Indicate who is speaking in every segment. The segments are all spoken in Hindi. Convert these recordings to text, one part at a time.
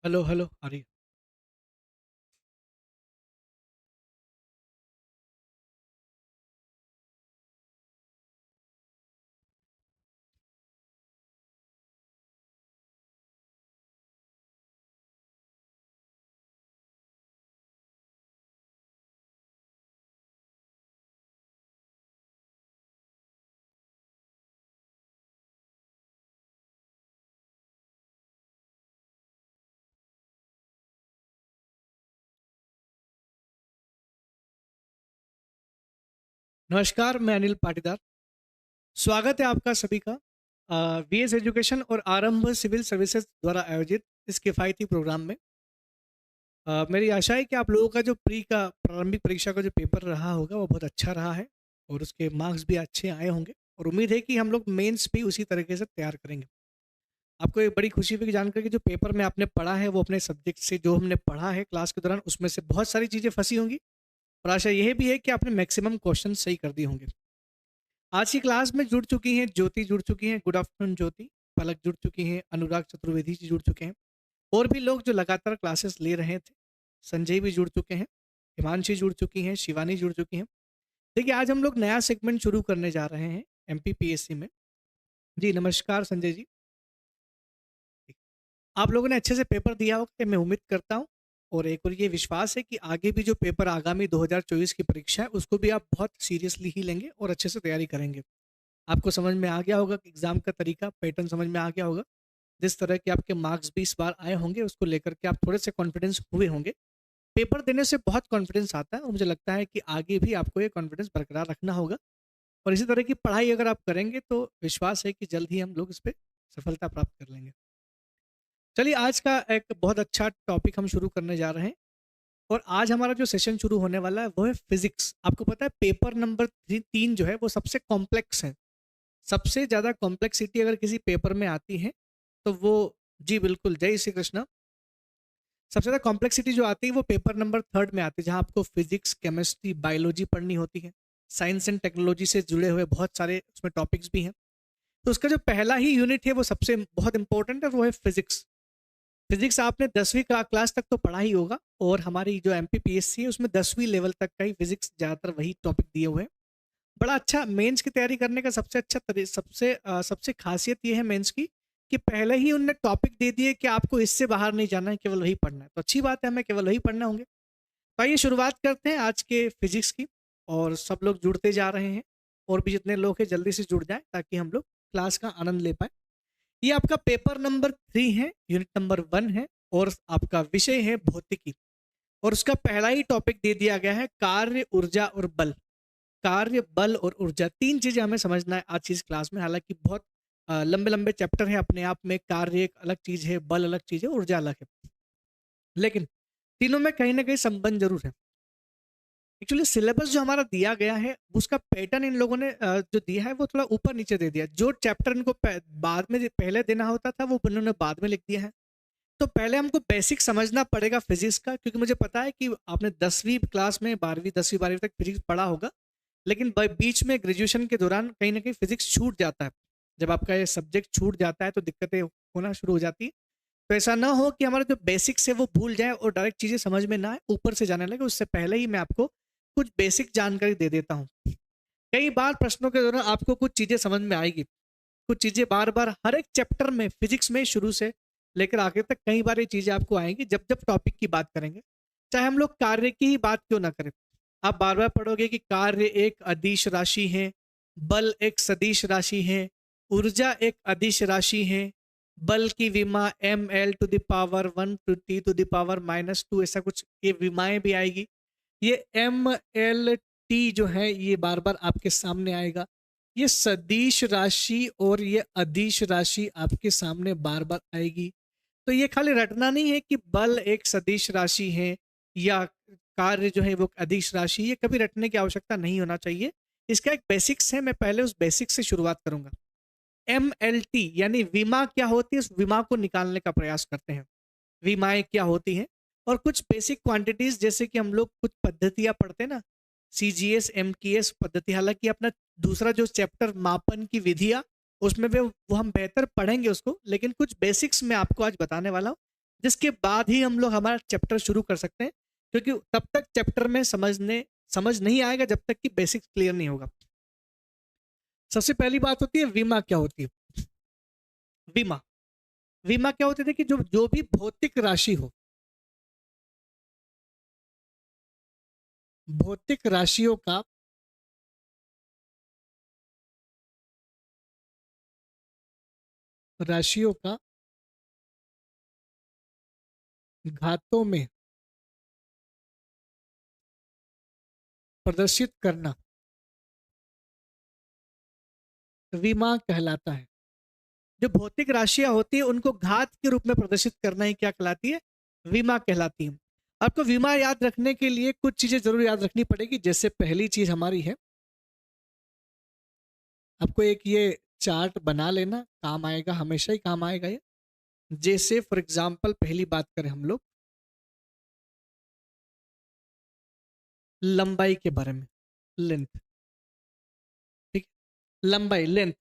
Speaker 1: हेलो हेलो आ रही है। नमस्कार, मैं अनिल पाटीदार। स्वागत है आपका सभी का वीएस एजुकेशन और आरंभ सिविल सर्विसेज द्वारा आयोजित इस किफ़ायती प्रोग्राम में। मेरी आशा है कि आप लोगों का जो प्री का प्रारंभिक परीक्षा का जो पेपर रहा होगा वो बहुत अच्छा रहा है और उसके मार्क्स भी अच्छे आए होंगे और उम्मीद है कि हम लोग मेंस भी उसी तरीके से तैयार करेंगे। आपको एक बड़ी खुशी की जानकारी कि जो पेपर में आपने पढ़ा है वो अपने सब्जेक्ट से जो हमने पढ़ा है क्लास के दौरान उसमें से बहुत सारी चीज़ें फंसी होंगी और आशा यह भी है कि आपने मैक्सिमम क्वेश्चन सही कर दिए होंगे। आज की क्लास में जुड़ चुकी हैं ज्योति, जुड़ चुकी हैं, गुड आफ्टरनून ज्योति। पलक जुड़ चुकी हैं, अनुराग चतुर्वेदी जी जुड़ चुके हैं और भी लोग जो लगातार क्लासेस ले रहे थे। संजय भी जुड़ चुके हैं, हिमांशी जुड़ चुकी हैं, शिवानी जुड़ चुकी हैं। देखिए, आज हम लोग नया सेगमेंट शुरू करने जा रहे हैं एमपीपीएससी में। जी नमस्कार संजय जी। आप लोगों ने अच्छे से पेपर दिया होगा मैं उम्मीद करता हूँ और एक और ये विश्वास है कि आगे भी जो पेपर आगामी 2024 की परीक्षा है उसको भी आप बहुत सीरियसली ही लेंगे और अच्छे से तैयारी करेंगे। आपको समझ में आ गया होगा कि एग्जाम का तरीका पैटर्न समझ में आ गया होगा। जिस तरह के आपके मार्क्स भी इस बार आए होंगे उसको लेकर के आप थोड़े से कॉन्फिडेंस हुए होंगे। पेपर देने से बहुत कॉन्फिडेंस आता है और मुझे लगता है कि आगे भी आपको ये कॉन्फिडेंस बरकरार रखना होगा और इसी तरह की पढ़ाई अगर आप करेंगे तो विश्वास है कि जल्द ही हम लोग इस पर सफलता प्राप्त कर लेंगे। चलिए, आज का एक बहुत अच्छा टॉपिक हम शुरू करने जा रहे हैं और आज हमारा जो सेशन शुरू होने वाला है वो है फिजिक्स। आपको पता है पेपर नंबर 3 जो है वो सबसे कॉम्प्लेक्स है। सबसे ज़्यादा कॉम्प्लेक्सिटी अगर किसी पेपर में आती है तो वो, जी बिल्कुल, जय श्री कृष्ण। सबसे ज़्यादा कॉम्प्लेक्सिटी जो आती है वो पेपर नंबर 3 में आती है, जहाँ आपको फिजिक्स, केमिस्ट्री, बायोलॉजी पढ़नी होती है। साइंस एंड टेक्नोलॉजी से जुड़े हुए बहुत सारे उसमें टॉपिक्स भी हैं। तो उसका जो पहला ही यूनिट है वो सबसे बहुत इंपॉर्टेंट है, वो है फिजिक्स। फिजिक्स आपने 10वीं क्लास तक तो पढ़ा ही होगा और हमारी जो एमपीपीएससी है उसमें 10वीं लेवल तक का ही फिजिक्स ज़्यादातर वही टॉपिक दिए हुए हैं। बड़ा अच्छा मेंस की तैयारी करने का सबसे अच्छा सबसे खासियत ये है मेंस की कि पहले ही उनने टॉपिक दे दिए कि आपको इससे बाहर नहीं जाना है, केवल वही पढ़ना है। तो अच्छी बात है, हमें केवल वही पढ़ना होंगे। तो आइए शुरुआत करते हैं आज के फिजिक्स की और सब लोग जुड़ते जा रहे हैं और भी जितने लोग हैं जल्दी से जुड़ जाएं ताकि हम लोग क्लास का आनंद ले पाए। ये आपका पेपर नंबर 3 है, यूनिट नंबर 1 है और आपका विषय है भौतिकी और उसका पहला ही टॉपिक दे दिया गया है कार्य, ऊर्जा और बल। कार्य, बल और ऊर्जा, तीन चीजें हमें समझना है आज की इस क्लास में। हालांकि बहुत लंबे लंबे चैप्टर हैं अपने आप में। कार्य एक अलग चीज है, बल अलग चीज है, ऊर्जा अलग है, लेकिन तीनों में कहीं ना कहीं संबंध जरूर है। एक्चुअली सिलेबस जो हमारा दिया गया है उसका पैटर्न इन लोगों ने जो दिया है वो थोड़ा ऊपर नीचे दे दिया। जो चैप्टर इनको बाद में पहले देना होता था वो इन्होंने बाद में लिख दिया है। तो पहले हमको बेसिक समझना पड़ेगा फिजिक्स का, क्योंकि मुझे पता है कि आपने 10वीं क्लास में 10वीं 12वीं तक फिजिक्स पढ़ा होगा, लेकिन बीच में ग्रेजुएशन के दौरान कहीं ना कहीं फिजिक्स छूट जाता है। जब आपका ये सब्जेक्ट छूट जाता है तो दिक्कतें होना शुरू हो जाती है। तो ऐसा ना हो कि हमारा जो बेसिक्स है वो भूल जाए और डायरेक्ट चीज़ें समझ में ना आए, ऊपर से जाने लगे। उससे पहले ही मैं आपको कुछ बेसिक जानकारी दे देता हूँ। कई बार प्रश्नों के दौरान आपको कुछ चीज़ें समझ में आएगी, कुछ चीज़ें बार बार हर एक चैप्टर में फिजिक्स में शुरू से लेकर आखिर तक कई बार ये चीज़ें आपको आएंगी जब जब टॉपिक की बात करेंगे। चाहे हम लोग कार्य की ही बात क्यों ना करें, आप बार बार पढ़ोगे कि कार्य एक अदिश राशि है, बल एक सदिश राशि है, ऊर्जा एक अदिश राशि है, बल की विमा ml⁻1 टू t⁻−2, ऐसा कुछ ये विमाएं भी आएगी। ये ml_t जो है ये बार बार आपके सामने आएगा। ये सदिश राशि और ये अदिश राशि आपके सामने बार बार आएगी। तो ये खाली रटना नहीं है कि बल एक सदिश राशि है या कार्य जो है वो अदिश राशि, ये कभी रटने की आवश्यकता नहीं होना चाहिए। इसका एक बेसिक्स है, मैं पहले उस बेसिक्स से शुरुआत करूंगा। MLT यानी विमा क्या होती है, उस विमा को निकालने का प्रयास करते हैं। विमाएं क्या होती हैं और कुछ बेसिक क्वांटिटीज, जैसे कि हम लोग कुछ पद्धतियां पढ़ते हैं ना, CGS MKS पद्धति। हालांकि अपना दूसरा जो चैप्टर मापन की विधियां, उसमें वो हम बेहतर पढ़ेंगे उसको, लेकिन कुछ बेसिक्स मैं आपको आज बताने वाला हूँ जिसके बाद ही हम लोग हमारा चैप्टर शुरू कर सकते हैं, क्योंकि तब तक चैप्टर में समझ नहीं आएगा जब तक कि बेसिक्स क्लियर नहीं होगा। सबसे पहली बात होती है विमा क्या होती है। विमा विमा क्या होती है कि जो जो भी भौतिक राशि हो, भौतिक राशियों का घातों में प्रदर्शित करना विमा कहलाता है। जो भौतिक राशियां होती है उनको घात के रूप में प्रदर्शित करना ही क्या कहलाती है, विमा कहलाती है। आपको विमा याद रखने के लिए कुछ चीजें जरूर याद रखनी पड़ेगी। जैसे पहली चीज हमारी है, आपको एक ये चार्ट बना लेना, काम आएगा, हमेशा ही काम आएगा ये। जैसे फॉर एग्जाम्पल पहली बात करें हम लोग लंबाई के बारे में, लेंथ, ठीक, लंबाई, लेंथ।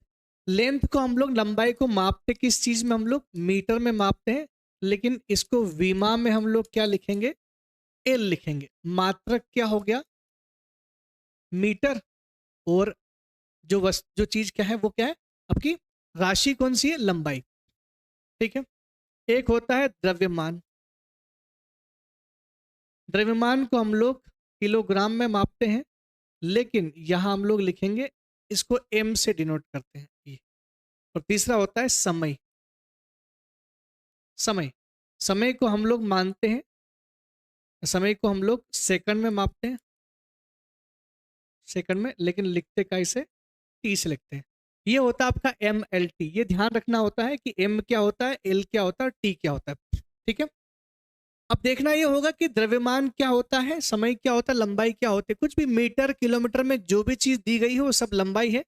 Speaker 1: लेंथ को हम लोग, लंबाई को मापते किस चीज में, हम लोग मीटर में मापते हैं, लेकिन इसको विमा में हम लोग क्या लिखेंगे, एल लिखेंगे। मात्रक क्या हो गया, मीटर, और जो चीज क्या है वो क्या है, आपकी राशि कौन सी है, लंबाई, ठीक है। एक होता है द्रव्यमान। द्रव्यमान को हम लोग किलोग्राम में मापते हैं, लेकिन यहां हम लोग लिखेंगे, इसको एम से डिनोट करते हैं ये। और तीसरा होता है समय। समय समय को हम लोग मानते हैं, समय को हम लोग सेकंड में मापते हैं, सेकंड में, लेकिन लिखते का इसे टी से लिखते हैं। ये होता है आपका एम एल टी। ये ध्यान रखना होता है कि एम क्या होता है, एल क्या होता है, टी क्या होता है, ठीक है। अब देखना ये होगा कि द्रव्यमान क्या होता है, समय क्या होता है, लंबाई क्या होती है। कुछ भी मीटर किलोमीटर में जो भी चीज दी गई हो वो सब लंबाई है।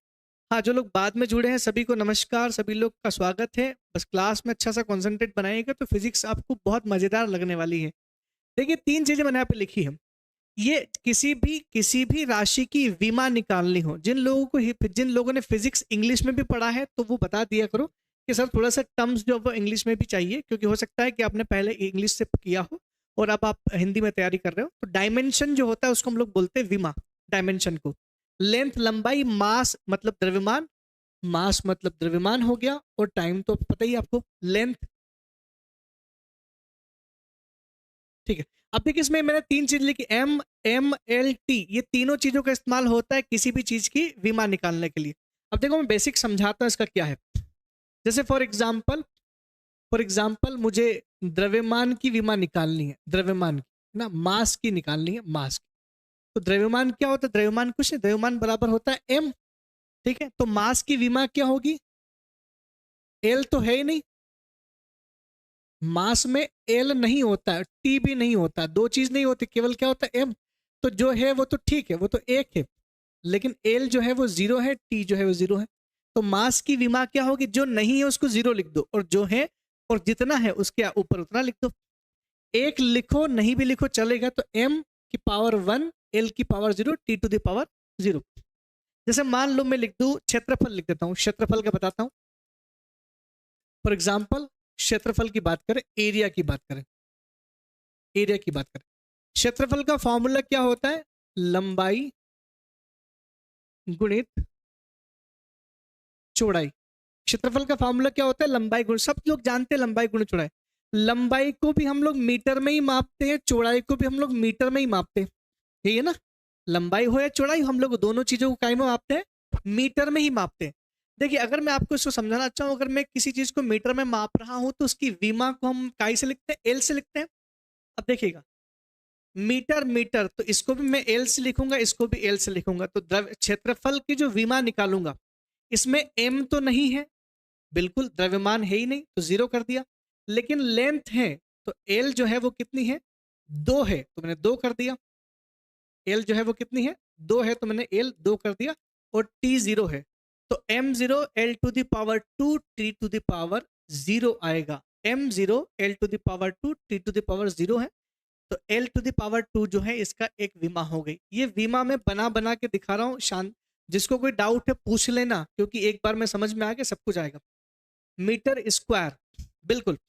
Speaker 1: हाँ, जो लोग बाद में जुड़े हैं सभी को नमस्कार, सभी लोग का स्वागत है। बस क्लास में अच्छा सा कॉन्सेंट्रेट बनाइएगा तो फिजिक्स आपको बहुत मजेदार लगने वाली है। देखिए, तीन चीजें मैंने यहाँ पे लिखी है। ये किसी भी राशि की विमा निकालनी हो, जिन लोगों ने फिजिक्स इंग्लिश में भी पढ़ा है तो वो बता दिया करो कि सर थोड़ा सा टर्म्स जो वो इंग्लिश में भी चाहिए, क्योंकि हो सकता है कि आपने पहले इंग्लिश से किया हो और अब आप हिंदी में तैयारी कर रहे हो। तो डायमेंशन जो होता है उसको हम लोग बोलते हैं विमा, डायमेंशन को। लेंथ, लंबाई, मास मतलब द्रव्यमान, मास मतलब द्रव्यमान हो गया, और टाइम तो पता ही है आपको, लेंथ, ठीक है। अब देखिए, इसमें मैंने तीन चीज लिखी, एम एम एल टी। ये तीनों चीजों का इस्तेमाल होता है किसी भी चीज की विमा निकालने के लिए। अब देखो मैं बेसिक समझाता हूं इसका क्या है। जैसे फॉर एग्जाम्पल मुझे द्रव्यमान की विमा निकालनी है, द्रव्यमान की ना, मास की निकालनी है, मास की। तो द्रव्यमान क्या होता है, द्रव्यमान कुछ नहीं, द्रव्यमान बराबर होता है एम, ठीक है। तो मास की विमा क्या होगी, एल तो है ही नहीं, मास में एल नहीं होता है, टी भी नहीं होता, दो चीज नहीं होती, केवल क्या होता है, एम। तो जो है वो तो ठीक है, वो तो एक है, लेकिन एल जो है वो जीरो है, टी जो है वो जीरो है। तो मास की विमा क्या होगी, जो नहीं है उसको जीरो लिख दो, और जो है और जितना है उसके ऊपर उतना लिख दो। एक लिखो, नहीं भी लिखो चलेगा। तो एम की पावर वन, एल की power zero, T to the power zero. जैसे मान लो मैं लिख दूं, क्षेत्रफल लिख देता हूं, क्षेत्रफल का बताता हूं। फॉर एग्जाम्पल क्षेत्रफल की बात करें, एरिया की बात करें, एरिया की बात करें, क्षेत्रफल का फॉर्मूला क्या होता है, लंबाई गुणित चौड़ाई। क्षेत्रफल का फॉर्मूला क्या होता है, लंबाई गुण, सब लोग जानते हैं लंबाई गुण चौड़ाई। लंबाई को भी हम लोग मीटर में ही मापते हैं, चौड़ाई को भी हम लोग मीटर में ही मापते हैं, यही है ना। लंबाई हो या चौड़ाई, हम लोग दोनों चीजों को काय में मापते हैं, मीटर में ही मापते हैं। देखिए, अगर मैं आपको इसको समझाना चाहूँ, अगर मैं किसी चीज को मीटर में माप रहा हूं तो उसकी विमा को हम काय से लिखते हैं, एल से लिखते हैं। अब देखिएगा, मीटर मीटर, तो इसको भी मैं एल से लिखूंगा, इसको भी एल से लिखूंगा। तो क्षेत्रफल की जो विमा निकालूंगा, इसमें एम तो नहीं है, बिल्कुल द्रव्यमान है ही नहीं, तो जीरो कर दिया। लेकिन लेंथ है, तो एल जो है वो कितनी है, दो है, तो मैंने दो कर दिया। एल जो है वो कितनी है, दो है, तो मैंने एल दो कर दिया। और टी जीरो है, तो M zero L to the power two T to the power zero आएगा। M zero L to the power two T to the power zero है। तो L to the power two जो है इसका एक विमा हो गई। ये विमा मैं बना बना के दिखा रहा हूँ, शांत, जिसको कोई डाउट है पूछ लेना, क्योंकि एक बार में समझ में आ गया सब कुछ आएगा। मीटर स्क्वायर, बिल्कुल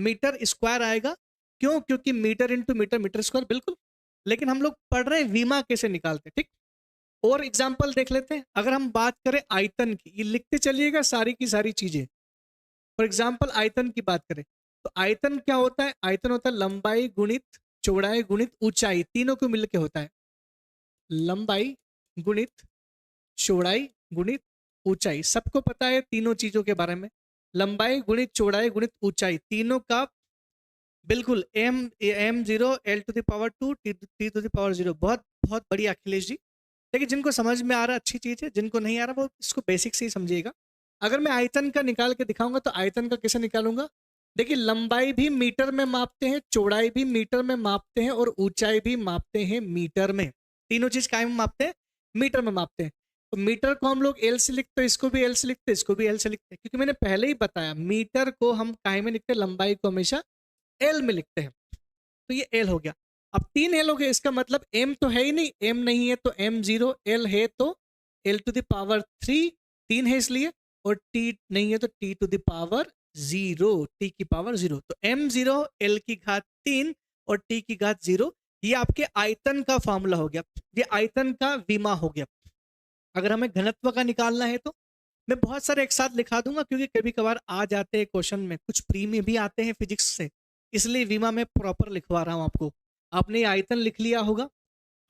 Speaker 1: मीटर स्क्वायर आएगा। क्यों? क्योंकि metre into metre metre square, बिल्कुल। लेकिन हम लोग पढ़ रहे हैं वीमा कैसे निकालते, ठीक। और एग्जाम्पल देख लेते हैं। अगर हम बात करें आयतन की, ये लिखते चलिएगा सारी की सारी चीजें। फॉर एग्जाम्पल आयतन की बात करें तो आयतन क्या होता है? आयतन होता है लंबाई गुणित चौड़ाई गुणित ऊंचाई, तीनों को मिलकर होता है। लंबाई गुणित चौड़ाई गुणित ऊंचाई, सबको पता है तीनों चीजों के बारे में। लंबाई गुणित चौड़ाई गुणित ऊंचाई, तीनों का बिल्कुल m0 l⁻², t⁻0। बहुत बहुत बढ़िया अखिलेश जी। लेकिन जिनको समझ में आ रहा है अच्छी चीज है, जिनको नहीं आ रहा वो इसको बेसिक से ही समझिएगा। अगर मैं आयतन का निकाल के दिखाऊंगा तो आयतन का कैसे निकालूंगा? देखिए, लंबाई भी मीटर में मापते हैं, चौड़ाई भी मीटर में मापते हैं और ऊंचाई भी मापते हैं मीटर में। तीनों चीज काय में मापते हैं? मीटर में मापते हैं। तो मीटर को हम लोग एल से लिखते हैं, इसको भी एल से लिखते हैं, इसको भी एल से लिखते हैं, क्योंकि मैंने पहले ही बताया मीटर को हम काय में लिखते हैं? लंबाई को हमेशा एल में लिखते हैं। तो ये एल हो गया। अब 3 एल हो गया, इसका मतलब एम तो है ही नहीं, एम नहीं है तो m0, एल है तो l⁻3, 3 है इसलिए, और टी नहीं है तो t⁻0, टी की पावर 0। तो m0 l की घात 3 और t की घात 0, ये आपके आयतन का फॉर्मूला हो गया। ये आयतन का विमा हो गया। अगर हमें घनत्व का निकालना है तो मैं बहुत सारे एक साथ लिखा दूंगा, क्योंकि कभी कभार आ जाते हैं क्वेश्चन में, कुछ प्री में भी आते हैं फिजिक्स से, इसलिए विमा में प्रॉपर लिखवा रहा हूं आपको। आपने ये आयतन लिख लिया होगा।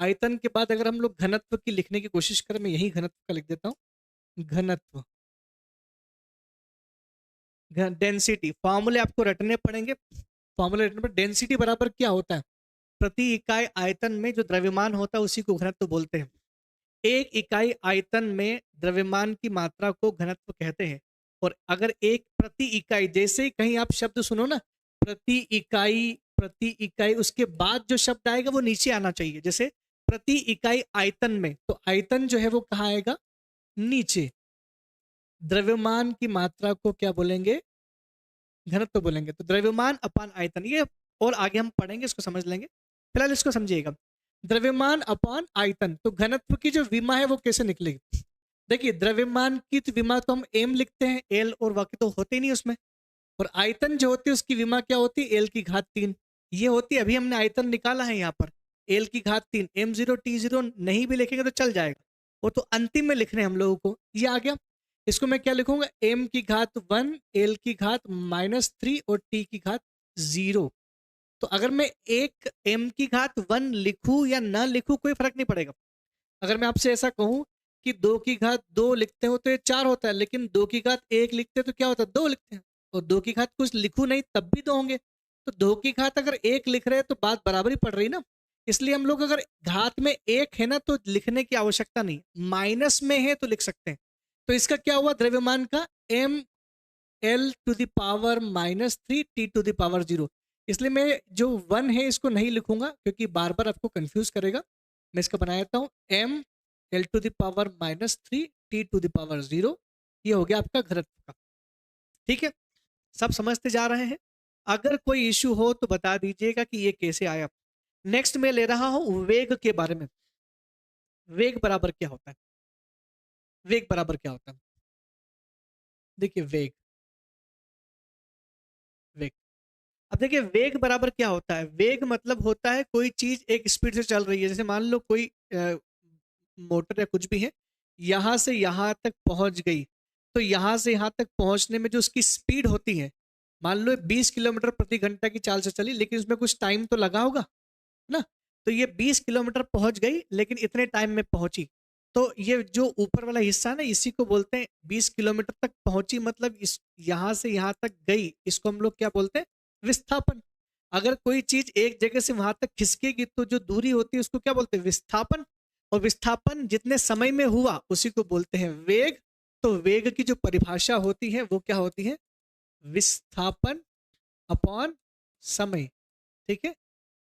Speaker 1: आयतन के बाद अगर हम लोग घनत्व की लिखने की कोशिश करें, मैं यही घनत्व का लिख देता हूं। घनत्व, डेंसिटी, फॉर्मूले आपको रटने पड़ेंगे। फॉर्मूले रटने पर डेंसिटी बराबर क्या होता है? प्रति इकाई आयतन में जो द्रव्यमान होता है उसी को घनत्व बोलते हैं। एक इकाई आयतन में द्रव्यमान की मात्रा को घनत्व कहते हैं। और अगर एक प्रति इकाई, जैसे ही कहीं आप शब्द सुनो ना, प्रति इकाई, प्रति इकाई, उसके बाद जो शब्द आएगा वो नीचे आना चाहिए। जैसे प्रति इकाई आयतन में, तो आयतन जो है वो कहाँ आएगा? नीचे। द्रव्यमान की मात्रा को क्या बोलेंगे? घनत्व बोलेंगे। तो द्रव्यमान अपान आयतन, ये और आगे हम पढ़ेंगे, इसको समझ लेंगे, फिलहाल इसको समझिएगा। द्रव्यमान अपान आयतन, तो घनत्व की जो विमा है वो कैसे निकलेगी? देखिए, द्रव्यमान की तो विमा तो हम एम लिखते हैं, एल और बाकी तो होते ही नहीं उसमें। और आयतन जो होती है उसकी विमा क्या होती है? एल की घात 3, ये होती है। अभी हमने आयतन निकाला है यहाँ पर, एल की घात 3। m0 t0 नहीं भी लिखेंगे तो चल जाएगा, वो तो अंतिम में लिखने हम लोगों को। ये आ गया। इसको मैं क्या लिखूंगा? m की घात 1, एल की घात -3 और t की घात 0। तो अगर मैं एक m की घात 1 लिखूं या ना लिखूं कोई फर्क नहीं पड़ेगा। अगर मैं आपसे ऐसा कहूं कि 2 की घात 2 लिखते हो तो ये 4 होता है, लेकिन 2 की घात 1 लिखते तो क्या होता है? 2 लिखते हैं। और 2 की घात कुछ लिखूं नहीं तब भी 2 होंगे। तो 2 की घात अगर 1 लिख रहे हैं तो बात बराबर ही पड़ रही ना। इसलिए हम लोग अगर घात में 1 है ना तो लिखने की आवश्यकता नहीं, माइनस में है तो लिख सकते हैं। तो इसका क्या हुआ? द्रव्यमान का m l⁻³ t⁻0। इसलिए मैं जो 1 है इसको नहीं लिखूंगा, क्योंकि बार बार आपको कंफ्यूज करेगा। मैं इसका बना देता हूं m l⁻³ t⁻0। ये हो गया आपका घनत्व का। ठीक है, सब समझते जा रहे हैं? अगर कोई इश्यू हो तो बता दीजिएगा कि ये कैसे आया। नेक्स्ट मैं ले रहा हूं वेग के बारे में। वेग बराबर क्या होता है? वेग बराबर क्या होता है? देखिए, वेग, वेग, अब देखिए वेग बराबर क्या होता है? वेग मतलब होता है कोई चीज एक स्पीड से चल रही है। जैसे मान लो कोई मोटर या कुछ भी है, यहां से यहां तक पहुंच गई, तो यहां से यहां तक पहुंचने में जो उसकी स्पीड होती है, मान लो 20 किलोमीटर प्रति घंटा की चाल से चली, लेकिन उसमें कुछ टाइम तो लगा होगा ना। तो ये 20 किलोमीटर पहुंच गई लेकिन इतने टाइम में पहुंची। तो ये जो ऊपर वाला हिस्सा है ना, इसी को बोलते हैं 20 किलोमीटर तक पहुंची, मतलब इस यहां से यहां तक गई, इसको हम लोग क्या बोलते हैं? विस्थापन। अगर कोई चीज एक जगह से वहां तक खिसकेगी तो जो दूरी होती है उसको क्या बोलते हैं? विस्थापन। और विस्थापन जितने समय में हुआ उसी को बोलते हैं वेग। तो वेग की जो परिभाषा होती है वो क्या होती है? विस्थापन अपॉन समय। ठीक है,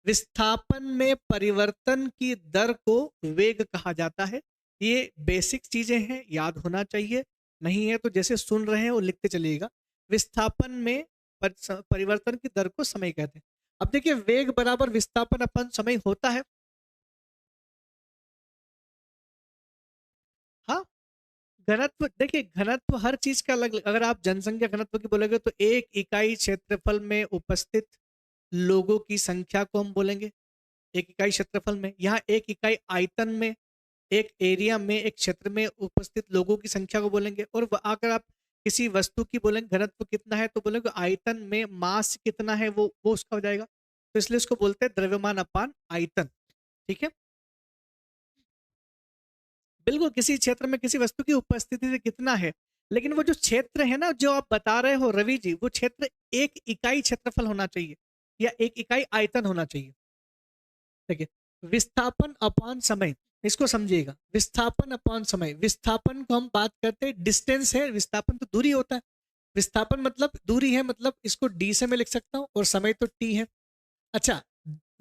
Speaker 1: विस्थापन में परिवर्तन की दर को वेग कहा जाता है। ये बेसिक चीजें हैं, याद होना चाहिए। नहीं है तो जैसे सुन रहे हैं वो लिखते चलिएगा। विस्थापन में परिवर्तन की दर को समय कहते हैं। अब देखिए, वेग बराबर विस्थापन अपन समय होता है। हाँ, घनत्व देखिए, घनत्व हर चीज का अलग, अगर आप जनसंख्या घनत्व की बोलेंगे तो एक इकाई क्षेत्रफल में उपस्थित लोगों की संख्या को हम बोलेंगे एक इकाई क्षेत्रफल में। यहाँ एक इकाई आयतन में, एक एरिया में, एक क्षेत्र में उपस्थित लोगों की संख्या को बोलेंगे। और अगर आप किसी वस्तु की बोलेंगे घनत्व कितना है तो बोलेंगे आयतन में मास कितना है, वो उसका हो जाएगा। तो इसलिए उसको बोलते हैं द्रव्यमान अपान आयतन। ठीक है, बिल्कुल किसी क्षेत्र में किसी वस्तु की उपस्थिति से कितना है। लेकिन वो जो क्षेत्र है ना जो आप बता रहे हो रवि जी, वो क्षेत्र एक इकाई क्षेत्रफल होना चाहिए या एक इकाई आयतन होना चाहिए। ठीक है, विस्थापन अपान समय, इसको समझिएगा। विस्थापन अपान समय, विस्थापन को हम बात करते हैं डिस्टेंस है, विस्थापन तो दूरी होता है। विस्थापन मतलब दूरी है, मतलब इसको डी से मैं लिख सकता हूँ, और समय तो टी है। अच्छा,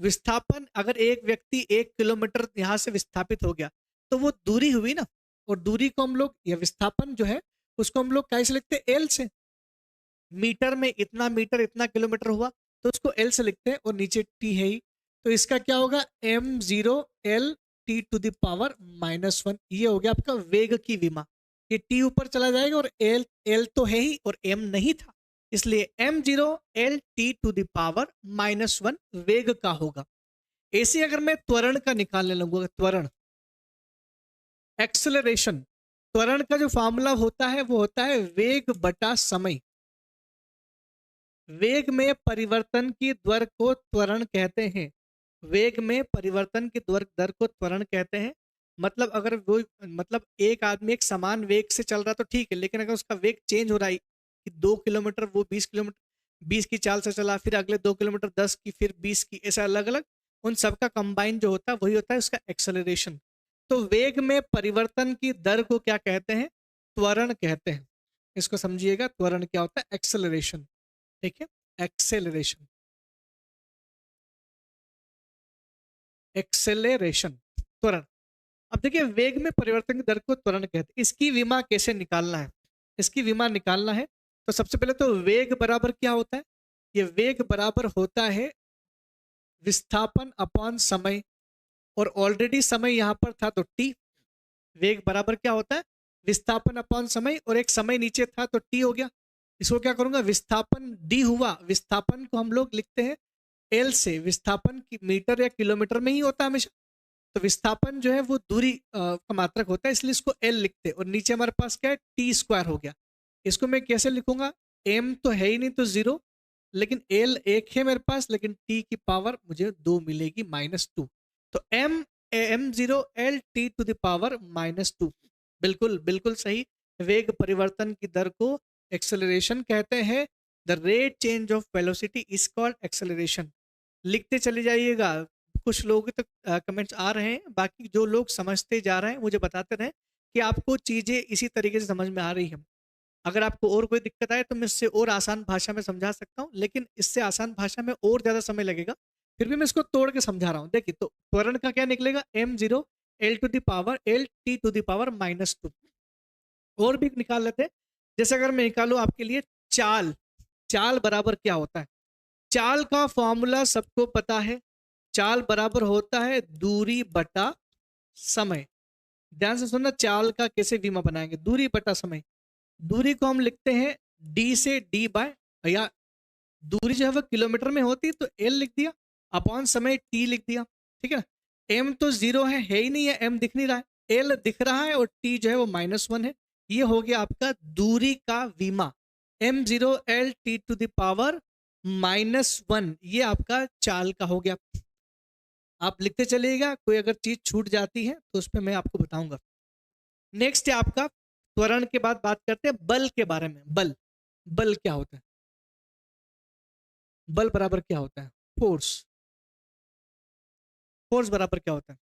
Speaker 1: विस्थापन अगर एक व्यक्ति 1 किलोमीटर यहाँ से विस्थापित हो गया तो वो दूरी हुई ना, और दूरी को हम लोग या विस्थापन जो है उसको हम लोग कैसे लिखते हैं, एल से। मीटर में इतना मीटर इतना किलोमीटर हुआ तो उसको एल से लिखते हैं, और नीचे टी है ही। तो इसका क्या होगा, m0 L T⁻⁻1। ये हो गया आपका वेग की विमा। ये टी ऊपर चला जाएगा और एल एल तो है ही और एम नहीं था, इसलिए m0 L T⁻⁻1 वेग का होगा। ऐसे अगर मैं त्वरण का निकालने लगूंगा, त्वरण एक्सेलरेशन, त्वरण का जो फॉर्मूला होता है वो होता है वेग बटा समय। वेग में परिवर्तन की दर को त्वरण कहते हैं। वेग में परिवर्तन की दर को त्वरण कहते हैं। मतलब अगर वो, मतलब एक आदमी एक समान वेग से चल रहा तो ठीक है, लेकिन अगर उसका वेग चेंज हो रहा है कि 2 किलोमीटर वो 20 किलोमीटर 20 की चाल से चला, फिर अगले 2 किलोमीटर 10 की, फिर 20 की, ऐसा अलग अलग, उन सबका कंबाइन जो होता है वही होता है उसका एक्सेलरेशन। तो वेग में परिवर्तन की दर को क्या कहते हैं, त्वरण कहते हैं। इसको समझिएगा, त्वरण क्या होता है, एक्सेलरेशन। ठीक है, एक्सेलरेशन, एक्सेलरेशन त्वरण। अब देखिए, वेग में परिवर्तन की दर को त्वरण कहते हैं। इसकी विमा कैसे निकालना है, इसकी विमा निकालना है तो सबसे पहले तो वेग बराबर क्या होता है, ये वेग बराबर होता है विस्थापन अपॉन समय, और ऑलरेडी समय यहां पर था तो टी। वेग बराबर क्या होता है, विस्थापन अपॉन समय, और एक समय नीचे था तो टी हो गया। इसको क्या करूंगा, विस्थापन डी हुआ, विस्थापन को हम लोग लिखते हैं एल से। विस्थापन की मीटर या किलोमीटर में ही होता है हमेशा, तो विस्थापन जो है वो दूरी का मात्रक होता है, इसलिए इसको एल लिखते हैं। और नीचे हमारे पास क्या है, टी स्क्वायर हो गया। इसको मैं कैसे लिखूंगा, एम तो है ही नहीं तो जीरो, लेकिन एल एक है मेरे पास, लेकिन टी की पावर मुझे 2 मिलेगी, -2। तो m0 L T⁻⁻2। बिल्कुल बिल्कुल सही। वेग परिवर्तन की दर को एक्सेलरेशन कहते हैं। The rate change of velocity is called acceleration. लिखते चले जाइएगा, कुछ लोगों तक कमेंट्स आ रहे हैं, बाकी जो लोग समझते जा रहे हैं मुझे बताते रहें कि आपको चीजें इसी तरीके से समझ में आ रही हैं। अगर आपको और कोई दिक्कत आए तो मैं इससे और आसान भाषा में समझा सकता हूँ, लेकिन इससे आसान भाषा में और ज्यादा समय लगेगा, फिर भी मैं इसको तोड़ के समझा रहा हूँ। देखिए, तो त्वरण का क्या निकलेगा, m0 L⁻⁻2। और भी निकाल लेते हैं। जैसे अगर मैं निकालूं आपके लिए चाल, चाल बराबर क्या होता है, चाल का फॉर्मूला सबको पता है। चाल बराबर होता है दूरी बटा समय। ध्यान से सुनना, चाल का कैसे विमा बनाएंगे, दूरी बटा समय। दूरी को हम लिखते हैं डी से डी बाय, या दूरी जो है वो किलोमीटर में होती है तो एल लिख दिया, अपॉन समय टी लिख दिया। ठीक है ना, एम तो जीरो है ही नहीं है, एम दिख नहीं रहा है, एल दिख रहा है, और टी जो है वो -1 है। ये हो गया आपका दूरी का विमा, m0 L T⁻⁻1। ये आपका चाल का हो गया। आप लिखते चलिएगा, कोई अगर चीज छूट जाती है तो उस पर मैं आपको बताऊंगा। नेक्स्ट है आपका, त्वरण के बाद बात करते हैं बल के बारे में। बल, बल क्या होता है, बल बराबर क्या होता है, फोर्स। फोर्स बराबर क्या होता है,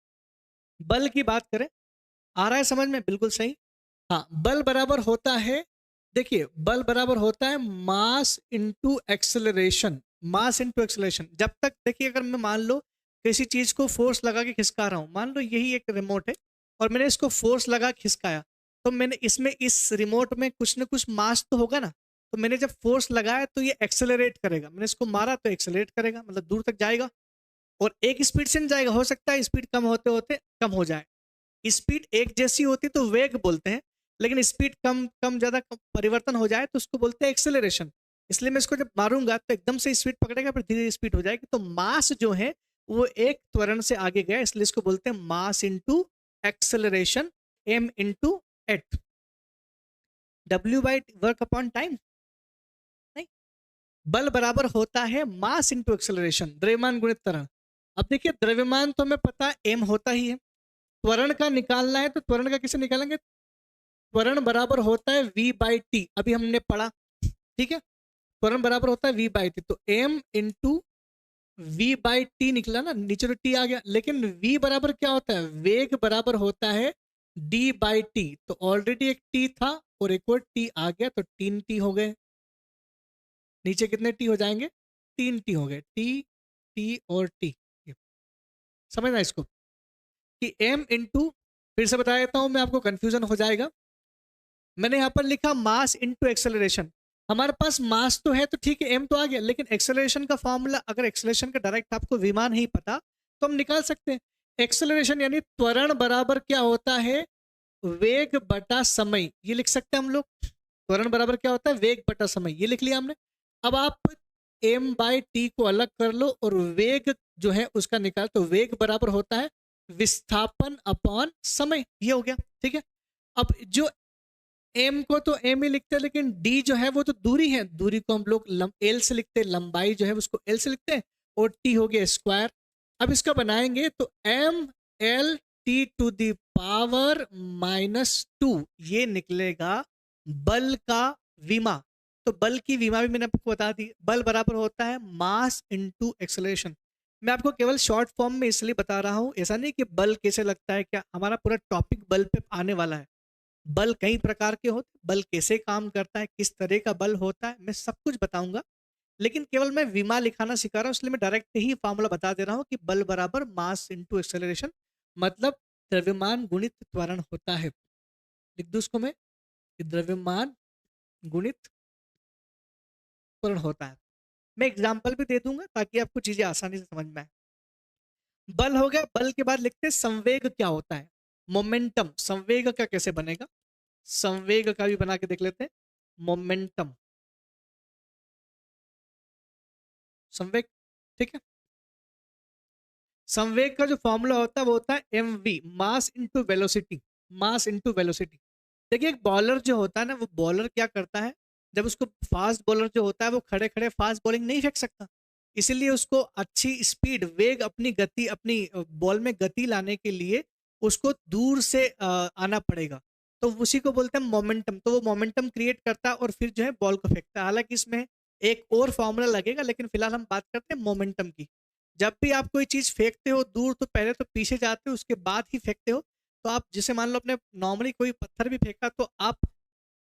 Speaker 1: बल की बात करें, आ रहा है समझ में, बिल्कुल सही। हाँ, बल बराबर होता है, देखिए बल बराबर होता है मास इंटू एक्सेलरेशन। मास इंटू एक्सेलरेशन। जब तक देखिए, अगर मैं मान लो किसी चीज को फोर्स लगा के खिसका रहा हूं, मान लो यही एक रिमोट है और मैंने इसको फोर्स लगा खिसकाया, तो मैंने इसमें इस रिमोट में कुछ ना कुछ मास तो होगा ना, तो मैंने जब फोर्स लगाया तो ये एक्सेलरेट करेगा, मैंने इसको मारा तो एक्सेलरेट करेगा, मतलब दूर तक जाएगा, और एक स्पीड से नहीं जाएगा। हो सकता है स्पीड कम होते होते कम हो जाए। स्पीड एक जैसी होती तो वेग बोलते हैं, लेकिन स्पीड कम कम ज़्यादा परिवर्तन हो जाए तो उसको बोलते हैं एक्सेलरेशन। इसलिए मैं इसको जब मारूंगा तो एकदम से स्पीड पकड़ेगा, फिर धीरे धीरे स्पीड हो जाएगी। तो मास जो है वो एक त्वरण से आगे गया, इसलिए इसको बोलते हैं mass into acceleration, M into at. W by work upon time नहीं, बल बराबर होता है मास इंटू एक्सेलरेशन, द्रव्यमान गुणित त्वरण। अब देखिए द्रव्यमान तो हमें पता है एम होता ही है, त्वरण का निकालना है तो त्वरण का कैसे निकालेंगे? त्वरण बराबर होता है v बाई टी, अभी हमने पढ़ा, ठीक है। त्वरण बराबर होता है v बाई टी, तो m into V by T निकला ना, नीचे तो टी आ गया, लेकिन v बराबर क्या होता है? वेग बराबर होता है d बाई टी। तो ऑलरेडी एक t था और एक और t आ गया, तो 3t हो गए। नीचे कितने t हो जाएंगे? 3t हो गए, t t और t। समझना इसको कि m इंटू, फिर से बता देता हूं मैं, आपको कंफ्यूजन हो जाएगा। मैंने यहां पर लिखा मास इंटू एक्सेलरेशन। हमारे पास मास तो है तो ठीक है, एम तो आ गया, लेकिन एक्सेलरेशन का फॉर्मूला, अगर एक्सेलरेशन का डायरेक्ट आपको विमान नहीं पता तो हम निकाल सकते हैं। एक्सेलरेशन यानी त्वरण बराबर क्या होता है? वेग बटा समय, ये लिख सकते हैं हम लोग। त्वरण बराबर क्या होता है? वेग बटा समय, ये लिख लिया हमने। अब आप एम बाई टी को अलग कर लो और वेग जो है उसका निकाल, तो वेग बराबर होता है विस्थापन अपॉन समय, ये हो गया, ठीक है। अब जो एम को तो एम ही लिखते हैं, लेकिन डी जो है वो तो दूरी है, दूरी को हम लोग एल से लिखते हैं, लंबाई जो है उसको एल से लिखते हैं, और टी हो गया स्क्वायर। अब इसका बनाएंगे तो M L T to the power -2, ये निकलेगा बल का विमा। तो बल की विमा भी मैंने आपको बता दी, बल बराबर होता है मास इंटू एक्सेलरेशन। मैं आपको केवल शॉर्ट फॉर्म में इसलिए बता रहा हूं, ऐसा नहीं कि बल कैसे लगता है, क्या हमारा पूरा टॉपिक बल पे आने वाला है। बल कई प्रकार के होते, बल कैसे काम करता है, किस तरह का बल होता है, मैं सब कुछ बताऊंगा। लेकिन केवल मैं विमा लिखाना सिखा रहा हूं, इसलिए मैं डायरेक्ट ही फॉर्मूला बता दे रहा हूं कि बल बराबर मास इंटू एक्सेलरेशन, मतलब द्रव्यमान गुणित त्वरण होता है। लिख दूं उसको मैं कि द्रव्यमान गुणित त्वरण होता है। मैं एग्जाम्पल भी दे दूंगा ताकि आपको चीजें आसानी से समझ में आए। बल हो गया, बल के बाद लिखते हैं संवेग क्या होता है, मोमेंटम। संवेग का कैसे बनेगा? संवेग का भी बना के देख लेते हैं, मोमेंटम संवेग, ठीक है। संवेग का जो फॉर्मूला होता है वो होता है M V, mass into velocity, mass into velocity. देखिए एक बॉलर जो होता है ना, वो बॉलर क्या करता है, जब उसको, फास्ट बॉलर जो होता है वो खड़े खड़े फास्ट बॉलिंग नहीं फेंक सकता, इसीलिए उसको अच्छी स्पीड, वेग, अपनी गति, अपनी बॉल में गति लाने के लिए उसको दूर से आना पड़ेगा। तो उसी को बोलते हैं मोमेंटम। तो वो मोमेंटम क्रिएट करता है और फिर जो है बॉल को फेंकता है। हालांकि इसमें एक और फॉर्मूला लगेगा, लेकिन फिलहाल हम बात करते हैं मोमेंटम की। जब भी आप कोई चीज फेंकते हो दूर, तो पहले तो पीछे जाते हो, उसके बाद ही फेंकते हो। तो आप जैसे मान लो अपने नॉर्मली कोई पत्थर भी फेंका, तो आप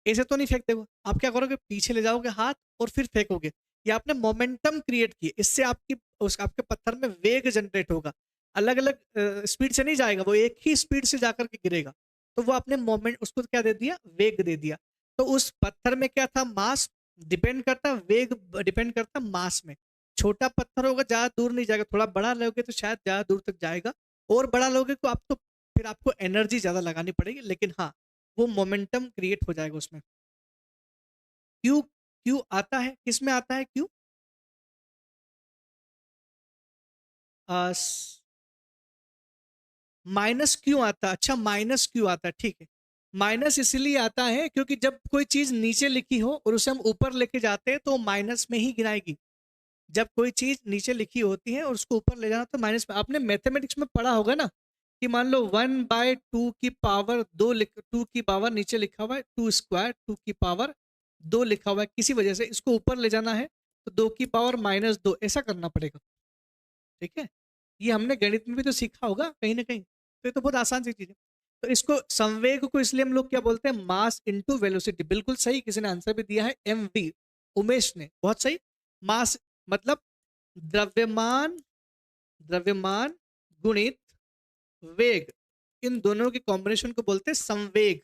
Speaker 1: ऐसे तो नहीं फेंक दोगे, आप क्या करोगे, पीछे ले जाओगे हाथ और फिर फेंकोगे। ये आपने मोमेंटम क्रिएट की, इससे आपकी आपके पत्थर में वेग जनरेट होगा। अलग अलग स्पीड से नहीं जाएगा, वो एक ही स्पीड से जाकर के गिरेगा। तो वो आपने मोमेंट, उसको क्या दे दिया, वेग दे दिया। तो उस पत्थर में क्या था, मास डिपेंड करता, वेग डिपेंड करता मास में। छोटा पत्थर होगा ज्यादा दूर नहीं जाएगा, थोड़ा बड़ा लोगे तो शायद ज्यादा दूर तक जाएगा, और बड़ा लोगे तो आप तो फिर आपको एनर्जी ज्यादा लगानी पड़ेगी, लेकिन हाँ वो मोमेंटम क्रिएट हो जाएगा उसमें। क्यू, क्यू आता है, किस में आता है क्यू? माइनस क्यू आता है, अच्छा माइनस क्यू आता है, ठीक है। माइनस इसलिए आता है क्योंकि जब कोई चीज नीचे लिखी हो और उसे हम ऊपर लेके जाते हैं तो माइनस में ही गिनाएगी। जब कोई चीज नीचे लिखी होती है और उसको ऊपर ले जाना तो माइनस में। आपने मैथमेटिक्स में पढ़ा होगा ना कि मान लो 1/2 की पावर 2, 2 की पावर नीचे लिखा हुआ है, 2 स्क्वायर 2 की पावर 2 लिखा हुआ है, किसी वजह से इसको ऊपर ले जाना है तो 2 की पावर -2 ऐसा करना पड़ेगा, ठीक है। ये हमने गणित में भी तो सीखा होगा कहीं ना कहीं, तो ये तो बहुत आसान सी चीज है। तो इसको, संवेग को इसलिए हम लोग क्या बोलते हैं, मास इंटू वेलोसिटी। बिल्कुल सही, किसी ने आंसर भी दिया है एम वी, उमेश ने, बहुत सही। मास मतलब द्रव्यमान, द्रव्यमान गुणित वेग, इन दोनों के कॉम्बिनेशन को बोलते हैं संवेग,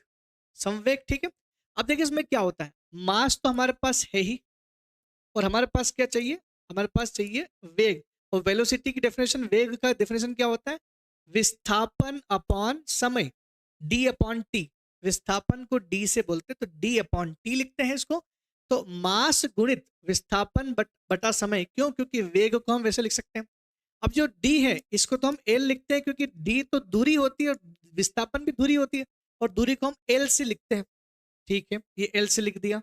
Speaker 1: संवेग, ठीक है। अब देखिए इसमें क्या होता है, मास तो हमारे पास है ही, और हमारे पास क्या चाहिए, हमारे पास चाहिए वेग। और वेलोसिटी की डेफिनेशन, वेग का डेफिनेशन क्या होता है, विस्थापन अपॉन समय, डी अपॉन टी। विस्थापन को डी से बोलते हैं, तो डी अपॉन टी लिखते हैं इसको। तो मास गुणित विस्थापन बटा समय, क्यों? क्योंकि वेग को हम वैसे लिख सकते हैं। अब जो डी है इसको तो हम एल लिखते हैं, क्योंकि डी तो दूरी होती है और विस्थापन भी दूरी होती है, और दूरी को हम एल से लिखते हैं। ठीक है, ये एल से लिख दिया।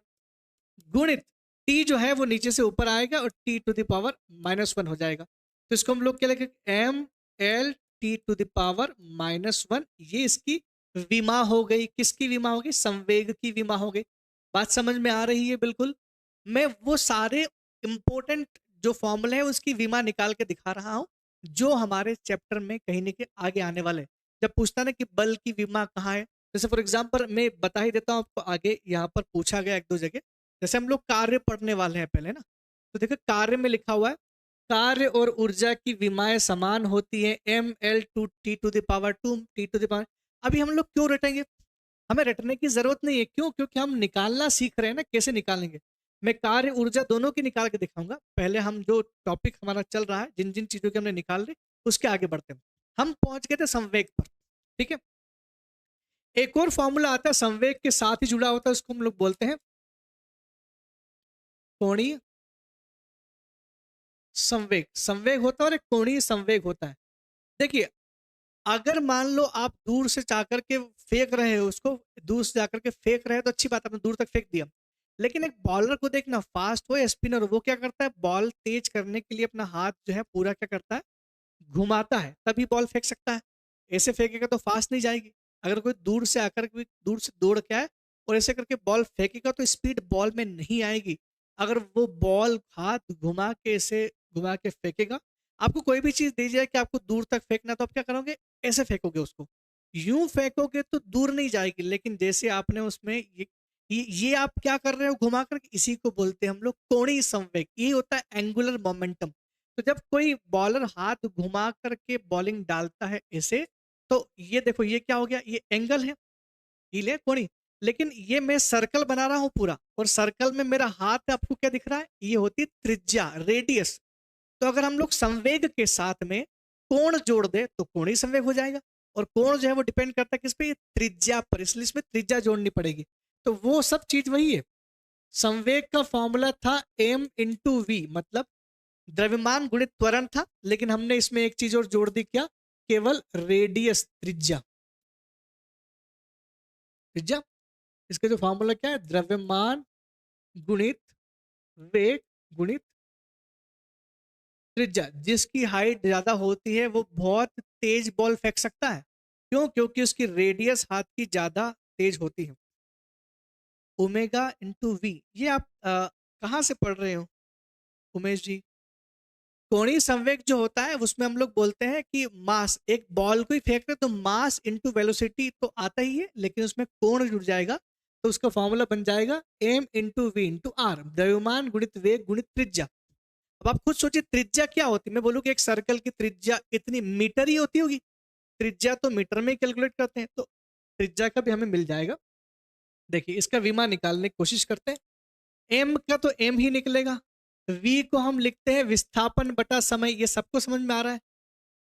Speaker 1: गुणित टी जो है वो नीचे से ऊपर आएगा और टी टू द पावर -1 हो जाएगा। तो इसको हम लोग क्या लिखेंगे? M L T to the power -1। ये इसकी विमा हो गई। किसकी विमा हो गई? संवेग की विमा हो गई। बात समझ में आ रही है? बिल्कुल। मैं वो सारे इंपॉर्टेंट जो फॉर्मूले हैं उसकी विमा निकाल के दिखा रहा हूं, जो हमारे चैप्टर में कहीं ना कहीं आगे आने वाले हैं। जब पूछता ना कि बल की विमा कहाँ है, जैसे फॉर एग्जाम्पल मैं बता ही देता हूँ आपको, आगे यहाँ पर पूछा गया एक दो जगह। जैसे हम लोग कार्य पढ़ने वाले हैं पहले ना, तो देखो कार्य में लिखा हुआ है कार्य और ऊर्जा की विमाएं समान होती है, M L two T to the power 2 T to the power. अभी हम लोग क्यों रटेंगे? हमें रटने की जरूरत नहीं है। क्यों? क्योंकि हम निकालना सीख रहे हैं ना, कैसे निकालेंगे। मैं कार्य ऊर्जा दोनों की निकाल के दिखाऊंगा। पहले हम जो टॉपिक हमारा चल रहा है, जिन जिन चीजों के हमने निकाल रहे, उसके आगे बढ़ते हैं। हम पहुंच गए थे संवेग पर। ठीक है, एक और फॉर्मूला आता है संवेग के साथ ही जुड़ा होता है, उसको हम लोग बोलते हैं कोणीय संवेग। संवेग होता है और एक कोणीय संवेग होता है। देखिए, अगर मान लो आप दूर से जाकर के फेंक रहे हो उसको, दूर से जाकर के फेंक रहे हो तो अच्छी बात है, आपने दूर तक फेंक दिया। लेकिन एक बॉलर को देखना, फास्ट हो या स्पिनर हो, वो क्या करता है? बॉल तेज करने के लिए अपना हाथ जो है पूरा क्या करता है? घुमाता है, तभी बॉल फेंक सकता है। ऐसे फेंकेगा तो फास्ट नहीं जाएगी। अगर कोई दूर से आकर कोई दूर से दौड़ के आए और ऐसे करके बॉल फेंकेगा तो स्पीड बॉल में नहीं आएगी। अगर वो बॉल हाथ घुमा के ऐसे घुमा के फेंकेगा, आपको कोई भी चीज दी जाए कि आपको दूर तक फेंकना, तो आप क्या करोगे? ऐसे फेंकोगे उसको। यूं फेंकोगे तो दूर नहीं जाएगी। लेकिन जैसे आपने उसमें ये आप क्या कर रहे हो घुमा कर, इसी को बोलते हैं हम लोग कोणीय संवेग। ये होता है एंगुलर मोमेंटम। तो जब कोई बॉलर हाथ घुमा करके बॉलिंग डालता है ऐसे, तो ये देखो ये क्या हो गया? ये एंगल है, ये कोणी। लेकिन ये मैं सर्कल बना रहा हूं पूरा, और सर्कल में मेरा हाथ आपको क्या दिख रहा है? ये होती है त्रिज्या, रेडियस। तो अगर हम लोग संवेग के साथ में कोण जोड़ दे तो कोणीय संवेग हो जाएगा। और कोण जो है वो डिपेंड करता है किस पे? त्रिज्या पर, इसलिए इसमें त्रिज्या जोड़नी पड़ेगी। तो वो सब चीज वही है। संवेग का फॉर्मूला था m इंटू वी, मतलब द्रव्यमान गुणित त्वरण था। लेकिन हमने इसमें एक चीज और जोड़ दी, क्या? केवल रेडियस, त्रिज्या। त्रिज्या, इसका जो फॉर्मूला क्या है? द्रव्यमान गुणित वेग गुणित त्रिज्या। जिसकी हाइट ज्यादा होती है वो बहुत तेज बॉल फेंक सकता है। क्यों? क्योंकि उसकी रेडियस हाथ की ज्यादा तेज होती है। ओमेगा इंटू वी, ये आप कहाँ से पढ़ रहे हो उमेश जी? कोणीय संवेग जो होता है उसमें हम लोग बोलते हैं कि मास, एक बॉल को ही फेंक रहे तो मास इंटू वेलोसिटी तो आता ही है, लेकिन उसमें कोण जुड़ जाएगा। तो उसका फॉर्मूला बन जाएगा m into V into R, द्रव्यमान गुणित वेग गुणित त्रिज्या। अब आप खुद सोचिए त्रिज्या क्या होती है। मैं बोलूँ कि एक सर्कल की त्रिज्या इतनी मीटर ही होती होगी। त्रिज्या तो मीटर में ही कैलकुलेट करते हैं, तो त्रिज्या का भी हमें मिल जाएगा। देखिए, इसका विमा निकालने की कोशिश करते हैं। m का तो m ही निकलेगा। v को हम लिखते हैं विस्थापन बटा समय। ये सबको समझ में आ रहा है?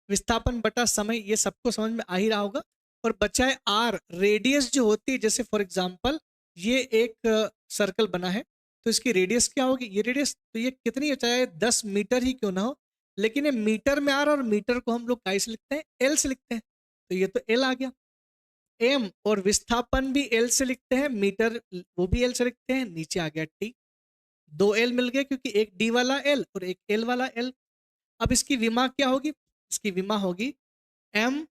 Speaker 1: विस्थापन बटा समय, ये सबको समझ में आ ही रहा होगा। और बचा है r, रेडियस जो होती है। जैसे फॉर एग्जांपल ये एक सर्कल बना है, तो इसकी रेडियस क्या होगी? ये रेडियस तो ये कितनी हो, चाहे 10 मीटर ही क्यों ना हो, लेकिन ये मीटर में आ रहा है, और मीटर को हम लोग कैसे लिखते हैं? एल से लिखते हैं। तो ये तो एल आ गया। एम और विस्थापन भी एल से लिखते हैं, मीटर वो भी एल से लिखते हैं। नीचे आ गया टी, दो एल मिल गए, क्योंकि एक डी वाला एल और एक एल वाला एल। अब इसकी विमा क्या होगी? इसकी विमा होगी M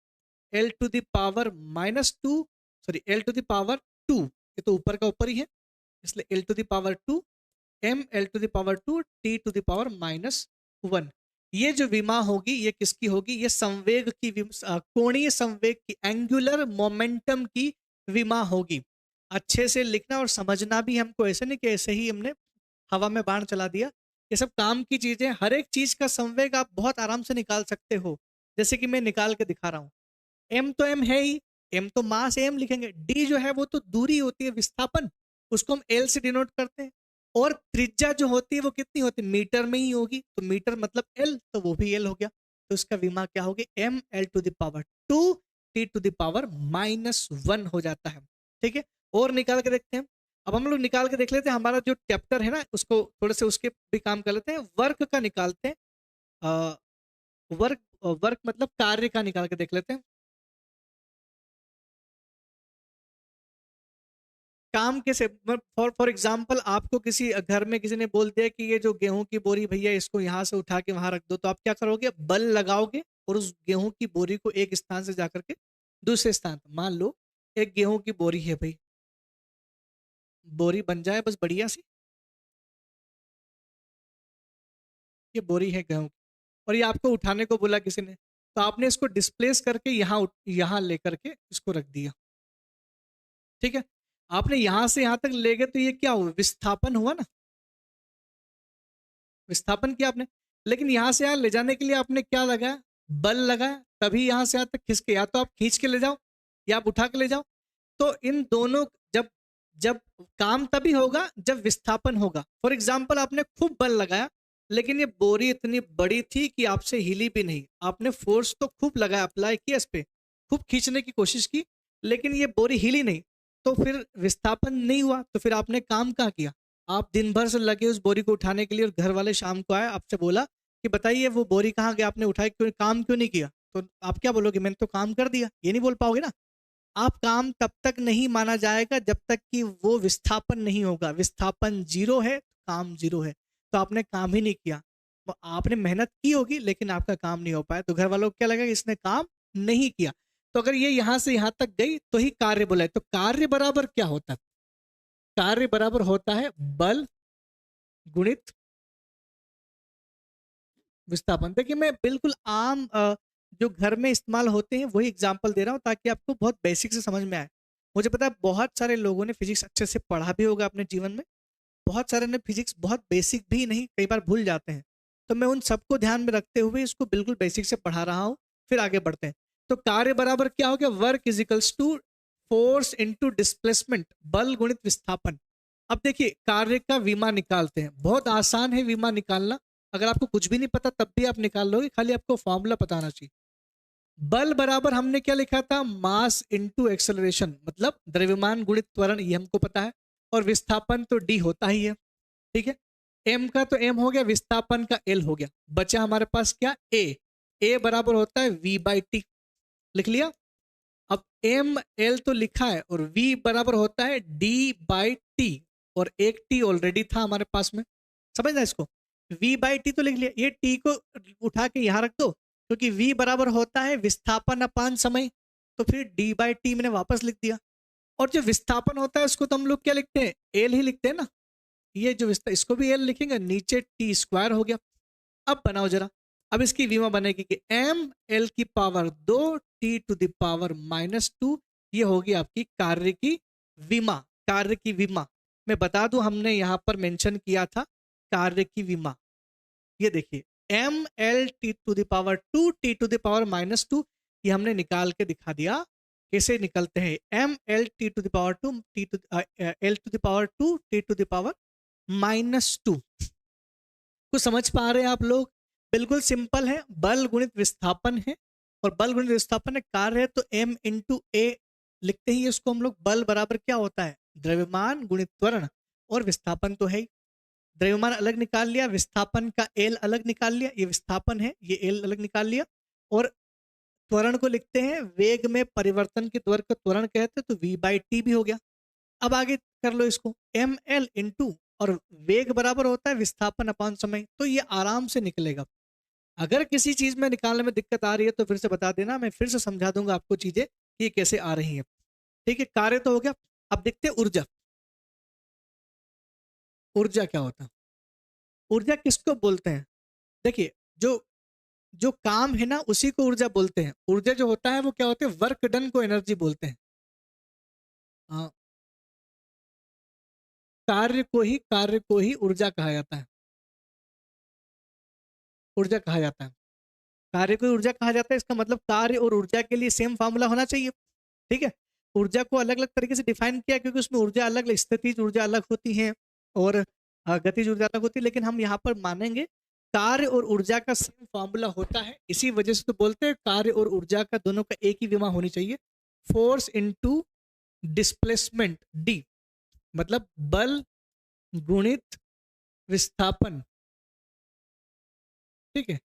Speaker 1: L to the power -2, sorry L to the power 2। ये तो ऊपर का ऊपर ही है, इसलिए L to the power 2 M L to the power 2 T to the power -1। ये जो विमा होगी ये किसकी होगी? ये संवेग की कोणीय संवेग की, एंगुलर मोमेंटम की विमा होगी। अच्छे से लिखना और समझना भी हमको, ऐसे नहीं कि ऐसे ही हमने हवा में बाण चला दिया। ये सब काम की चीजें। हर एक चीज का संवेग आप बहुत आराम से निकाल सकते हो, जैसे कि मैं निकाल के दिखा रहा हूं। एम तो एम है ही, एम तो मास एम लिखेंगे। डी जो है वो तो दूरी होती है, विस्थापन, उसको हम एल से डिनोट करते हैं। और त्रिज्या जो होती है वो कितनी होती है? मीटर में ही होगी, तो मीटर मतलब एल, तो वो भी एल हो गया। तो उसका विमा क्या होगी? M L to the power 2 T to the power -1 हो जाता है। ठीक है, और निकाल के देखते हैं। अब हम लोग निकाल के देख लेते हैं, हमारा जो चैप्टर है ना उसको थोड़े से उसके भी काम कर लेते हैं। वर्क का निकालते हैं, वर्क वर्क मतलब कार्य का निकाल के देख लेते हैं। काम कैसे, फॉर एग्जाम्पल आपको किसी घर में किसी ने बोल दिया कि ये जो गेहूं की बोरी भैया इसको यहाँ से उठा के वहां रख दो, तो आप क्या करोगे? बल लगाओगे और उस गेहूं की बोरी को एक स्थान से जाकर के दूसरे स्थान पर, मान लो एक गेहूं की बोरी है भाई, बोरी बन जाए बस बढ़िया सी, ये बोरी है गेहूं की, और ये आपको उठाने को बोला किसी ने, तो आपने इसको डिस्प्लेस करके यहाँ लेकर के इसको रख दिया, ठीक है। आपने यहां से यहां तक ले गए तो ये क्या हुआ? विस्थापन हुआ ना, विस्थापन किया आपने। लेकिन यहां से यहां ले जाने के लिए आपने क्या लगाया? बल लगाया, तभी यहां से यहां तक खिसके, या तो आप खींच के ले जाओ या आप उठा के ले जाओ। तो इन दोनों, जब जब काम तभी होगा जब विस्थापन होगा। फॉर एग्जाम्पल आपने खूब बल लगाया, लेकिन ये बोरी इतनी बड़ी थी कि आपसे हिली भी नहीं, आपने फोर्स तो खूब लगाया, अप्लाई किया इस पे, खूब खींचने की कोशिश की, लेकिन ये बोरी हिली नहीं, तो फिर विस्थापन नहीं हुआ। तो फिर आपने काम कहाँ किया? आप दिन भर से लगे उस बोरी को उठाने के लिए, और घर वाले शाम को आए, आपसे बोला कि बताइए वो बोरी कहाँ गया, आपने उठाई क्यों, काम क्यों नहीं किया? तो आप क्या बोलोगे? मैंने तो काम कर दिया, ये नहीं बोल पाओगे ना। आप काम तब तक नहीं माना जाएगा जब तक कि वो विस्थापन नहीं होगा। विस्थापन जीरो है, काम जीरो है, तो आपने काम ही नहीं किया। तो आपने मेहनत की होगी लेकिन आपका काम नहीं हो पाया, तो घर वालों को क्या लगेगा? इसने काम नहीं किया। तो अगर ये यहां से यहां तक गई तो ही कार्य बोला है। तो कार्य बराबर क्या होता है? कार्य बराबर होता है बल गुणित विस्थापन। देखिए मैं बिल्कुल आम जो घर में इस्तेमाल होते हैं वही एग्जाम्पल दे रहा हूँ, ताकि आपको बहुत बेसिक से समझ में आए। मुझे पता है बहुत सारे लोगों ने फिजिक्स अच्छे से पढ़ा भी होगा अपने जीवन में, बहुत सारे ने फिजिक्स बहुत बेसिक भी नहीं, कई बार भूल जाते हैं। तो मैं उन सबको ध्यान में रखते हुए इसको बिल्कुल बेसिक से पढ़ा रहा हूँ। फिर आगे बढ़ते हैं। तो कार्य बराबर क्या हो गया? Work is equals to force into displacement, बल गुणित विस्थापन। अब देखिए कार्य का विमा निकालते हैं, बहुत आसान है विमा निकालना। अगर आपको कुछ भी नहीं पता तब भी आप निकाल लोगे, खाली आपको फॉर्मूला पता आना चाहिए। बल बराबर हमने क्या लिखा था? मास इनटू एक्सेलरेशन, मतलब द्रव्यमान गुणित त्वरण, ये हमको पता है। और विस्थापन तो डी होता ही है, ठीक है। एम का तो एम हो गया, विस्थापन का एल हो गया, बचा हमारे पास क्या? ए। ए बराबर होता है वी बाई टी, लिख लिया। अब एम एल तो लिखा है, और वी बराबर होता है डी बाई टी, और एक टी ऑलरेडी था हमारे पास में, समझना इसको। वी बाई टी तो लिख लिया, ये टी को उठा के यहां रख दो, क्योंकि वी बराबर होता है विस्थापन अपान समय, तो फिर डी बाई टी मैंने वापस लिख दिया। और जो विस्थापन होता है उसको तो हम लोग क्या लिखते हैं? एल ही लिखते हैं ना। ये जो इसको भी एल लिखेंगे, नीचे टी स्क्वायर हो गया। अब बनाओ जरा, अब इसकी विमा बनेगी कि एम एल की power 2 T to the power -2, ये होगी आपकी कार्य की विमा। कार्य की विमा मैं बता दूं, हमने यहां पर मेंशन किया था कार्य की विमा। ये देखिए M L T to the power 2 T to the power -2, ये हमने निकाल के दिखा दिया। कैसे निकलते हैं? M L T to the power 2 T to L to the power 2 T to the power -2। कुछ समझ पा रहे हैं आप लोग? बिल्कुल सिंपल है, बल गुणित विस्थापन है, और बल गुणित विस्थापन है, कार्य है, तो m इंटू ए लिखते ही इसको हम लोग। बल बराबर क्या होता है? द्रव्यमान गुणित त्वरण, और विस्थापन तो है ही। द्रव्यमान अलग निकाल लिया, विस्थापन का एल अलग निकाल लिया, ये विस्थापन है, ये एल अलग निकाल लिया। और त्वरण को लिखते हैं वेग में परिवर्तन के त्वरण को त्वरण कहते हैं, तो v बाई टी भी हो गया। अब आगे कर लो इसको, एम एल इंटू, और वेग बराबर होता है विस्थापन अपान समय, तो ये आराम से निकलेगा। अगर किसी चीज में निकालने में दिक्कत आ रही है तो फिर से बता देना, मैं फिर से समझा दूंगा आपको चीजें कि ये कैसे आ रही हैं। ठीक है, कार्य तो हो गया। अब देखते हैं ऊर्जा। ऊर्जा क्या होता है? ऊर्जा किसको बोलते हैं? देखिए जो जो काम है ना उसी को ऊर्जा बोलते हैं। ऊर्जा जो होता है वो क्या होता है? वर्क डन को एनर्जी बोलते हैं। हाँ, कार्य को ही ऊर्जा कहा जाता है। ऊर्जा कहा जाता है, कार्य को ऊर्जा कहा जाता है। इसका मतलब कार्य और ऊर्जा के लिए सेम फार्मूला होना चाहिए, ठीक है। ऊर्जा को अलग अलग तरीके से डिफाइन किया, क्योंकि उसमें ऊर्जा अलग, स्थितिज ऊर्जा अलग होती है, और गतिज ऊर्जा अलग होती है। लेकिन हम यहाँ पर मानेंगे कार्य और ऊर्जा का सेम फार्मूला होता है, इसी वजह से तो बोलते हैं कार्य और ऊर्जा का दोनों का एक ही विमा होनी चाहिए। फोर्स इंटू डिस्प्लेसमेंट डी, मतलब बल गुणित विस्थापन। ठीक है,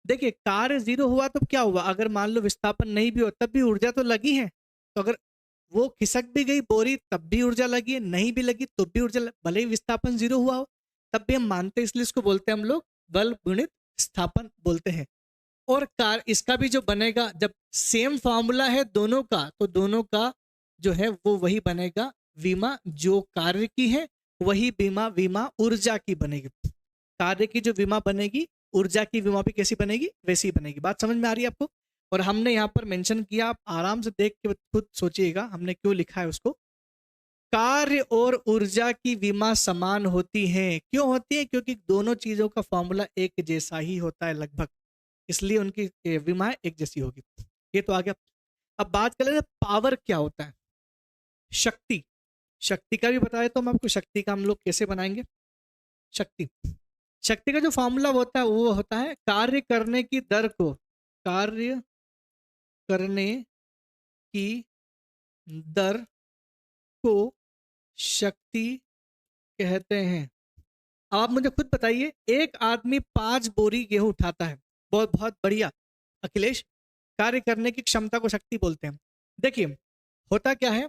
Speaker 1: देखिए कार्य जीरो हुआ तो क्या हुआ, अगर मान लो विस्थापन नहीं भी हो तब भी ऊर्जा तो लगी है। तो अगर वो खिसक भी गई बोरी तब भी ऊर्जा लगी है, नहीं भी लगी तो भी ऊर्जा भले ही विस्थापन जीरो हुआ हो तब भी हम मानते हैं, इसलिए इसको बोलते हैं हम लोग बल गुणित विस्थापन बोलते हैं। और कार इसका भी जो बनेगा, जब सेम फॉर्मूला है दोनों का, तो दोनों का जो है वो वही बनेगा, विमा जो कार्य की है वही विमा विमा ऊर्जा की बनेगी। कार्य की जो विमा बनेगी ऊर्जा की विमा भी कैसी बनेगी, वैसी बनेगी। बात समझ में आ रही है आपको? और हमने यहाँ पर मेंशन किया, आप आराम से देख के खुद सोचिएगा हमने क्यों लिखा है उसको। कार्य और ऊर्जा की विमा समान होती है। क्यों होती है? क्योंकि दोनों चीजों का फॉर्मूला एक जैसा ही होता है लगभग, इसलिए उनकी विमा एक जैसी होगी। ये तो आ गया। अब बात कर लेते हैं पावर क्या होता है। शक्ति, शक्ति का भी बताया तो हम आपको, शक्ति का हम लोग कैसे बनाएंगे। शक्ति, शक्ति का जो फॉर्मूला होता है वो होता है कार्य करने की दर को, कार्य करने की दर को शक्ति कहते हैं। अब आप मुझे खुद बताइए, एक आदमी 5 बोरी गेहूं उठाता है, बहुत बहुत बढ़िया अखिलेश, कार्य करने की क्षमता को शक्ति बोलते हैं। देखिए होता क्या है,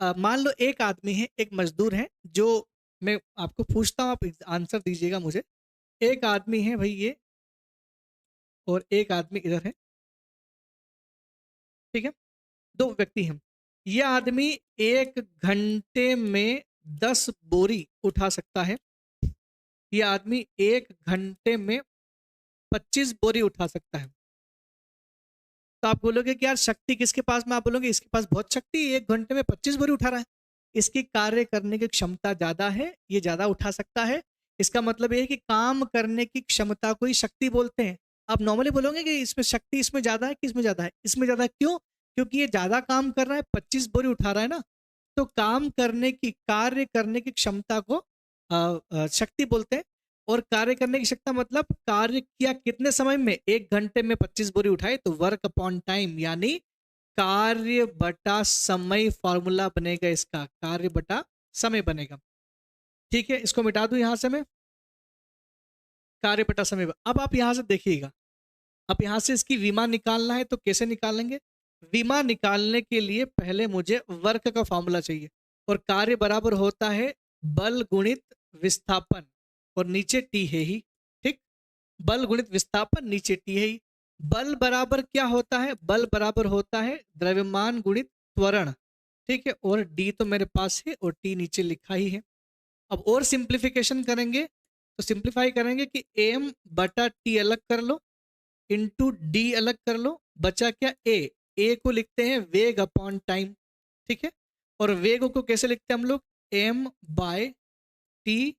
Speaker 1: मान लो एक आदमी है, एक मजदूर है, जो मैं आपको पूछता हूं, आप आंसर दीजिएगा मुझे। एक आदमी है भाई ये, और एक आदमी इधर है, ठीक है, 2 व्यक्ति हैं। ये आदमी 1 घंटे में 10 बोरी उठा सकता है, ये आदमी 1 घंटे में 25 बोरी उठा सकता है। तो आप बोलोगे कि यार शक्ति किसके पास में, आप बोलोगे इसके पास बहुत शक्ति है, 1 घंटे में 25 बोरी उठा रहा है, इसकी कार्य करने की क्षमता ज्यादा है, ये ज्यादा उठा सकता है। इसका मतलब ये है कि काम करने की क्षमता को ही शक्ति बोलते हैं। आप नॉर्मली बोलोगे कि इसमें शक्ति इसमें ज्यादा है कि इसमें ज्यादा है, इसमें ज्यादा है। क्यों? क्योंकि ये ज्यादा काम कर रहा है, 25 बोरी उठा रहा है ना, तो काम करने की, कार्य करने की क्षमता को शक्ति बोलते हैं। और कार्य करने की क्षमता मतलब कार्य किया कितने समय में, 1 घंटे में 25 बोरी उठाए, तो वर्क अपॉन टाइम, यानी कार्य बटा समय फॉर्मूला बनेगा इसका, कार्य बटा समय बनेगा। ठीक है, इसको मिटा दूं यहां से मैं, कार्य बटा समय। अब आप यहां से देखिएगा, अब यहां से इसकी विमा निकालना है तो कैसे निकालेंगे। विमा निकालने के लिए पहले मुझे वर्क का फॉर्मूला चाहिए, और कार्य बराबर होता है बल गुणित विस्थापन, और नीचे टी है ही। ठीक, बल गुणित विस्थापन, नीचे टी है ही। बल बराबर क्या होता है, बल बराबर होता है द्रव्यमान गुणित त्वरण। ठीक है, और डी तो मेरे पास है और टी नीचे लिखा ही है। अब और सिंप्लीफिकेशन करेंगे तो सिंप्लीफाई करेंगे कि एम बटा टी अलग कर लो, इंटू डी अलग कर लो, बचा क्या, ए को लिखते हैं वेग अपॉन टाइम। ठीक है, और वेग को कैसे लिखते हैं हम लोग, एम बाय टी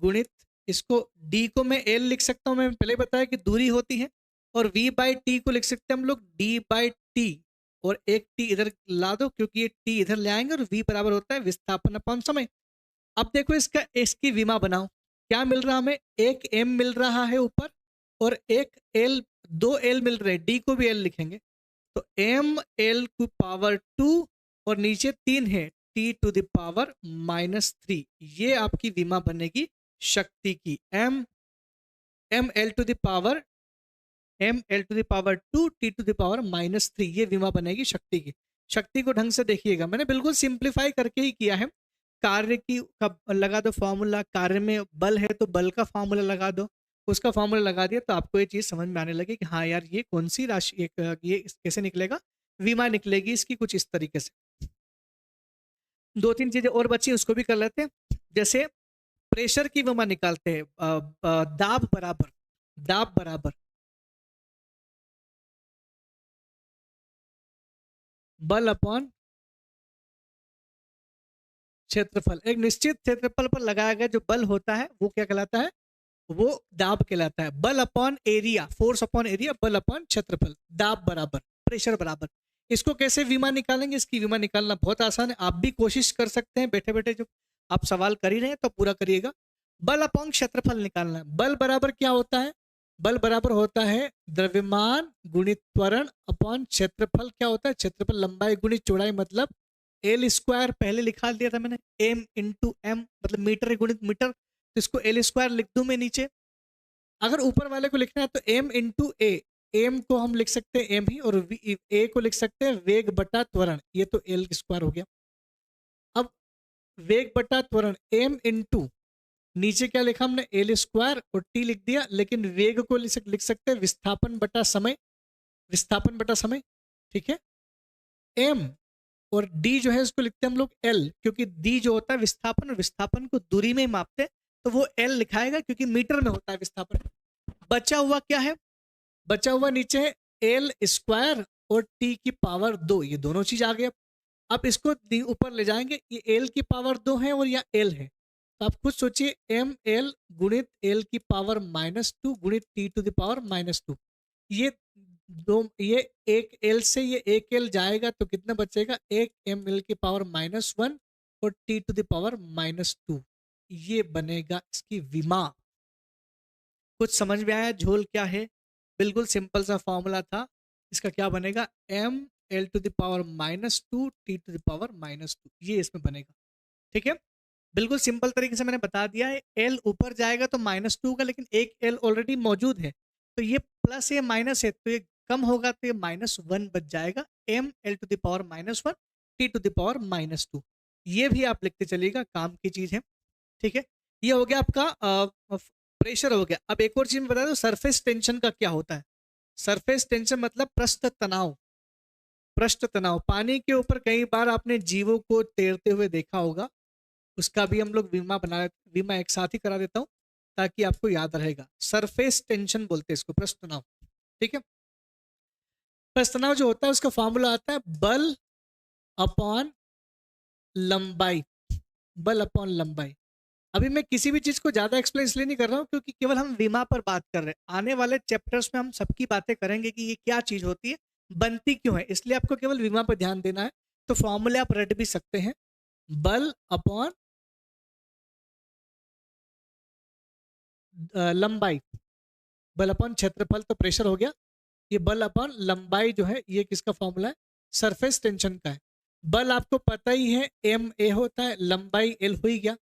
Speaker 1: गुणित, इसको डी को मैं एल लिख सकता हूं, मैं पहले बताया कि दूरी होती है, और वी बाई टी को लिख सकते हैं हम लोग डी बाई टी, और एक टी इधर ला दो क्योंकि ये टी इधर ले आएंगे, और वी बराबर होता है विस्थापन अपॉन समय। अब देखो इसकी विमा बनाओ, क्या मिल रहा हमें, एक एम मिल रहा है ऊपर, और एक एल, 2 एल मिल रहे हैं, डी को भी एल लिखेंगे, तो एम एल की पावर 2, और नीचे 3 है, टी टू द पावर -3। ये आपकी विमा बनेगी शक्ति की, M L to the power 2, T to the power -3, ये विमा बनेगी शक्ति की। शक्ति को ढंग से देखिएगा, मैंने बिल्कुल सिंप्लीफाई करके ही किया है। कार्य की कब लगा दो फॉर्मूला, कार्य में बल है तो बल का फॉर्मूला लगा दो, उसका फॉर्मूला लगा दिया तो आपको ये चीज समझ में आने लगी कि हाँ यार ये कौन सी राशि, ये कैसे निकलेगा, विमा निकलेगी इसकी कुछ इस तरीके से। 2-3 चीजें और बची, उसको भी कर लेते हैं। जैसे प्रेशर की विमा निकालते हैं, दाब बराबर, दाब बराबर बल अपॉन क्षेत्रफल। एक निश्चित क्षेत्रफल पर लगाया गया जो बल होता है वो क्या कहलाता है, वो दाब कहलाता है। बल upon area, force upon area, बल अपॉन क्षेत्रफल, दाब बराबर प्रेशर बराबर। इसको कैसे विमा निकालेंगे, इसकी विमा निकालना बहुत आसान है, आप भी कोशिश कर सकते हैं बैठे बैठे, जो आप सवाल कर ही रहे हैं तो पूरा करिएगा। बल अपॉन क्षेत्रफल निकालना है। बल बराबर क्या होता है, बल बराबर होता है द्रव्यमान गुणित त्वरण अपॉन क्षेत्रफल। क्या होता है? क्षेत्रफल लंबाई गुणित चौड़ाई, मतलब एल स्क्वायर पहले लिखा दिया था मैंने, एम इंटू एम, मतलब मीटर गुणित मीटर, तो इसको एल स्क्वायर लिख दूं मैं नीचे। अगर ऊपर वाले को लिखना है तो एम इंटू ए, एम को हम लिख सकते हैं एम ही, और ए को लिख सकते हैं वेग बटा त्वरण, ये तो एल स्क्वायर हो गया। अब वेग बटा त्वरण एम इंटू, नीचे क्या लिखा हमने? एल स्क्वायर और टी लिख दिया, लेकिन वेग को लिख सकते हैं विस्थापन बटा समय, विस्थापन बटा समय, ठीक है। एम और डी जो है इसको लिखते हैं हम लोग एल, क्योंकि डी जो होता है विस्थापन, और विस्थापन को दूरी में ही मापते हैं, तो वो एल लिखाएगा क्योंकि मीटर में होता है विस्थापन। बचा हुआ क्या है? बचा हुआ नीचे है एल स्क्वायर और टी की पावर 2, ये दोनों चीज आ गया। अब इसको ऊपर ले जाएंगे, ये एल की पावर 2 है और यह एल है, तो आप खुद सोचिए एम एल गुणित एल की पावर -2 गुणित टी टू द पावर -2, ये दो, ये एक एल से ये एक एल जाएगा तो कितना बचेगा? एक एम एल की पावर -1 और टी टू द पावर -2, ये बनेगा इसकी विमा। कुछ समझ में आया झोल क्या है? बिल्कुल सिंपल सा फॉर्मूला था। इसका क्या बनेगा? M L to the power -2 T to the power -2, ये इसमें बनेगा, ठीक है। बिल्कुल सिंपल तरीके से मैंने बता दिया है। एल ऊपर जाएगा तो -2 का, लेकिन एक एल ऑलरेडी मौजूद है, तो ये प्लस ये माइनस है, तो ये कम होगा तो ये -1 बच जाएगा। M L to the power -1 T to the power -2, ये भी आप लिखते चलिएगा, काम की चीज है, ठीक है। ये हो गया आपका प्रेशर हो गया। अब एक और चीज मैं बता दूं, सरफेस टेंशन का क्या होता है। सरफेस टेंशन मतलब पृष्ठ तनाव। पृष्ठ तनाव, पानी के ऊपर कई बार आपने जीवों को तैरते हुए देखा होगा, उसका भी हम लोग बीमा एक साथ ही करा देता हूं ताकि आपको याद रहेगा। सरफेस टेंशन बोलते हैं इसको, पृष्ठ तनाव, ठीक है। पृष्ठ तनाव जो होता है उसका फॉर्मूला आता है बल अपॉन लंबाई, बल अपॉन लंबाई। अभी मैं किसी भी चीज को ज्यादा एक्सप्लेन इसलिए नहीं कर रहा हूँ क्योंकि केवल हम विमा पर बात कर रहे हैं। आने वाले चैप्टर्स में हम सबकी बातें करेंगे कि ये क्या चीज होती है, बनती क्यों है, इसलिए आपको केवल विमा पर ध्यान देना है। तो फॉर्मूले आप रट भी सकते हैं, बल अपॉन लंबाई, बल अपॉन क्षेत्रफल तो प्रेशर हो गया, ये बल अपॉन लंबाई जो है ये किसका फॉर्मूला है? सरफेस टेंशन का है। बल आपको पता ही है एम ए होता है, लंबाई एल हो ही गया,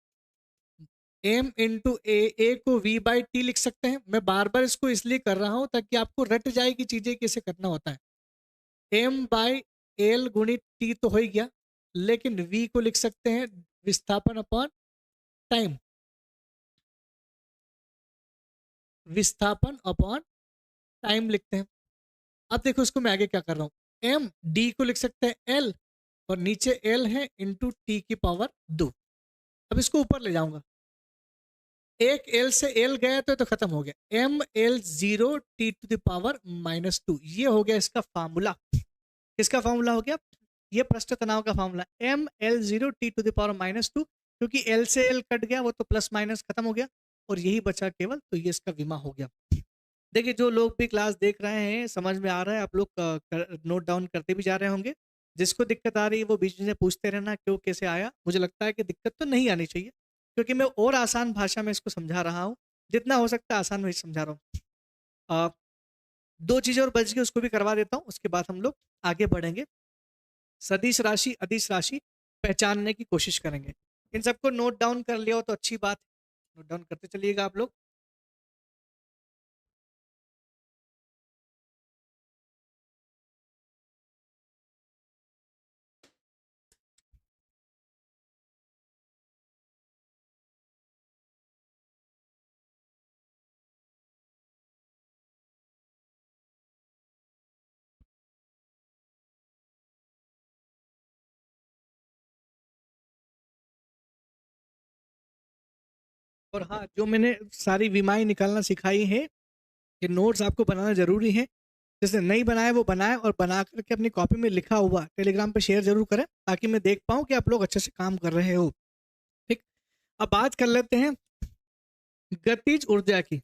Speaker 1: एम इंटू ए को वी बाई टी लिख सकते हैं। मैं बार बार इसको इसलिए कर रहा हूं ताकि आपको रट जाए कि चीजें कैसे करना होता है। एम बाई एल गुणित टी तो हो ही गया, लेकिन वी को लिख सकते हैं विस्थापन अपॉन टाइम, विस्थापन अपॉन टाइम लिखते हैं। अब देखो इसको मैं आगे क्या कर रहा हूं, एम डी को लिख सकते हैं एल, और नीचे एल है इंटू टी की पावर 2। अब इसको ऊपर ले जाऊंगा, एक एल से एल गया तो खत्म हो गया, M L 0 T to the power -2, ये हो गया इसका फार्मूला। किसका फार्मूला हो गया? ये पृष्ठ तनाव का formula, M L 0 T to the power -2, क्योंकि एल से एल कट गया वो तो प्लस माइनस खत्म हो गया, और यही बचा केवल, तो ये इसका विमा हो गया। देखिए जो लोग भी क्लास देख रहे हैं, समझ में आ रहा है, आप लोग नोट डाउन करते भी जा रहे होंगे। जिसको दिक्कत आ रही है वो बीच में से पूछते रहना क्यों कैसे आया। मुझे लगता है कि दिक्कत तो नहीं आनी चाहिए, क्योंकि मैं और आसान भाषा में इसको समझा रहा हूँ, जितना हो सकता है आसान में समझा रहा हूँ। दो चीज़ें और बच गई, उसको भी करवा देता हूँ, उसके बाद हम लोग आगे बढ़ेंगे। सदिश राशि अदिश राशि पहचानने की कोशिश करेंगे। इन सबको नोट डाउन कर लिया हो तो अच्छी बात है, नोट डाउन करते चलिएगा आप लोग। और हाँ, जो मैंने सारी विमाएं निकालना सिखाई है, ये नोट्स आपको बनाना जरूरी है। जिसने नहीं बनाया वो बनाए, और बना करके अपनी कॉपी में लिखा हुआ टेलीग्राम पे शेयर जरूर करें, ताकि मैं देख पाऊँ कि आप लोग अच्छे से काम कर रहे हो। ठीक, अब बात कर लेते हैं गतिज ऊर्जा की।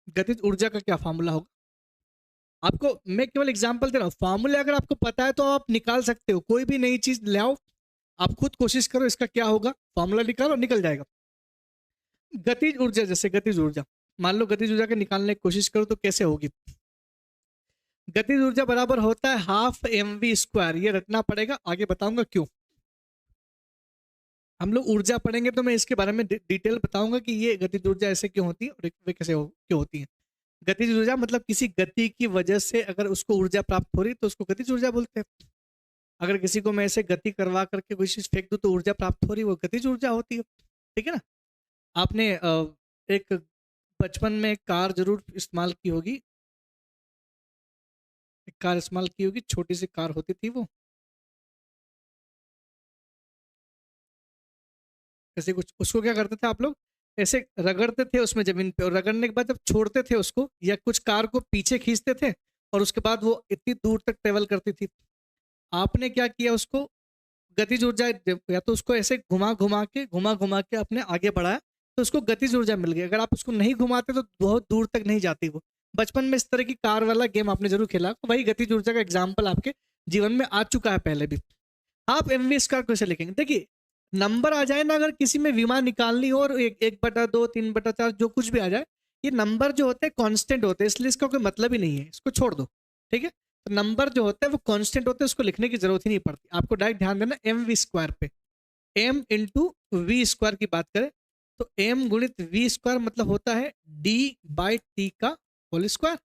Speaker 1: गतिज ऊर्जा का क्या फॉर्मूला होगा? आपको मैं केवल एग्जांपल दे रहा हूँ, फॉर्मूला अगर आपको पता है तो आप निकाल सकते हो, कोई भी नई चीज ले आओ, आप खुद कोशिश करो इसका क्या होगा, फॉर्मूला निकालो, निकल जाएगा। गतिज ऊर्जा, जैसे गतिज ऊर्जा मान लो गतिज ऊर्जा के निकालने की कोशिश करो तो कैसे होगी। गतिज ऊर्जा बराबर होता है हाफ mv²। ये रटना पड़ेगा, आगे बताऊंगा क्यों। हम लोग ऊर्जा पढ़ेंगे तो मैं इसके बारे में डिटेल बताऊंगा कि ये गतिज ऊर्जा ऐसे क्यों होती है और वे कैसे क्यों होती है। गतिज ऊर्जा मतलब किसी गति की वजह से अगर उसको ऊर्जा प्राप्त हो रही तो उसको गतिज ऊर्जा बोलते हैं। अगर किसी को मैं ऐसे गति करवा करके कोई चीज फेंक दूं तो ऊर्जा प्राप्त हो रही, वो गतिज ऊर्जा होती है। ठीक है ना। आपने एक बचपन में कार जरूर इस्तेमाल की होगी, एक कार इस्तेमाल की होगी, छोटी सी कार होती थी वो, ऐसे कुछ। उसको क्या करते थे आप लोग, ऐसे रगड़ते थे उसमें जमीन पे, और रगड़ने के बाद जब छोड़ते थे उसको, या कुछ कार को पीछे खींचते थे और उसके बाद वो इतनी दूर तक ट्रेवल करती थी। आपने क्या किया, उसको गतिज ऊर्जा, या तो उसको ऐसे घुमा घुमा के अपने आगे बढ़ाया तो उसको गतिज ऊर्जा मिल गई। अगर आप उसको नहीं घुमाते तो बहुत दूर तक नहीं जाती वो। बचपन में इस तरह की कार वाला गेम आपने जरूर खेला, तो वही गतिज ऊर्जा का एग्जाम्पल आपके जीवन में आ चुका है पहले भी। आप mv² कैसे लिखेंगे, देखिए नंबर आ जाए ना, अगर किसी में विमा निकालनी हो और 1/2 3/4 जो कुछ भी आ जाए, ये नंबर जो होते हैं कांस्टेंट होते हैं, इसलिए इसका कोई मतलब ही नहीं है, इसको छोड़ दो। ठीक है। तो नंबर जो होते हैं वो कांस्टेंट होते हैं, उसको लिखने की जरूरत ही नहीं पड़ती, आपको डायरेक्ट ध्यान देना mv² पे। m/v² की बात करें तो m गुणित v² मतलब होता है d/t का होल स्क्वायर,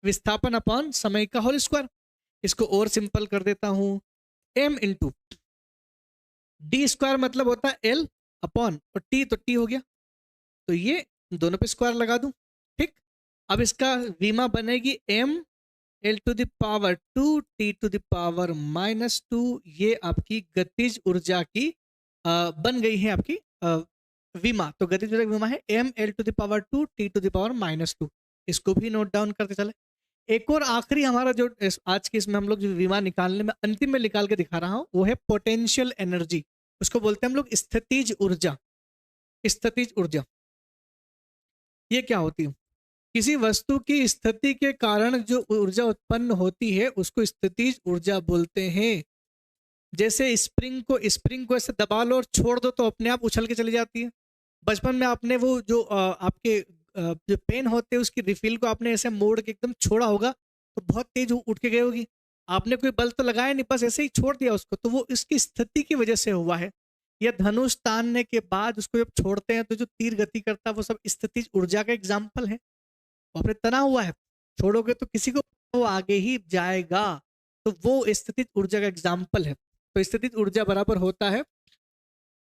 Speaker 1: विस्थापन अपॉन समय का होल स्क्वायर। इसको और सिंपल कर देता हूं, m/d² मतलब होता है l अपॉन, और t तो t हो गया, तो ये दोनों पे स्क्वायर लगा दूं। ठीक। अब इसका विमा बनेगी m l⁻², t⁻²। ये आपकी गतिज ऊर्जा की बन गई है आपकी विमा। तो गतिज ऊर्जा की विमा है ml⁻², t⁻²। इसको भी नोट डाउन करते चले। एक और आखिरी हमारा जो आज के इसमें हम लोग जो विमा निकालने में अंतिम में निकाल के दिखा रहा हूं, वो है पोटेंशियल एनर्जी। उसको बोलते हैं हम लोग स्थितिज ऊर्जा। स्थितिज ऊर्जा ये क्या होती है, किसी वस्तु की स्थिति के कारण जो ऊर्जा उत्पन्न होती है उसको स्थितिज ऊर्जा बोलते हैं। जैसे स्प्रिंग को ऐसे दबा लो और छोड़ दो तो अपने आप उछल के चली जाती है। बचपन में आपने वो जो आपके जो पेन होते हैं उसकी रिफिल को आपने ऐसे मोड़ के एकदम छोड़ा होगा तो बहुत तेज उठ के गई होगी। आपने कोई बल तो लगाया नहीं, बस ऐसे ही छोड़ दिया उसको, तो वो इसकी स्थिति की वजह से हुआ है। या धनुष तानने के बाद उसको जब छोड़ते हैं तो जो तीर गति करता है वो सब स्थितिज ऊर्जा का एग्जाम्पल है। वो आपने तना हुआ है, छोड़ोगे तो किसी को वो आगे ही जाएगा, तो वो स्थितिज ऊर्जा का एग्जाम्पल है। तो स्थितिज ऊर्जा बराबर होता है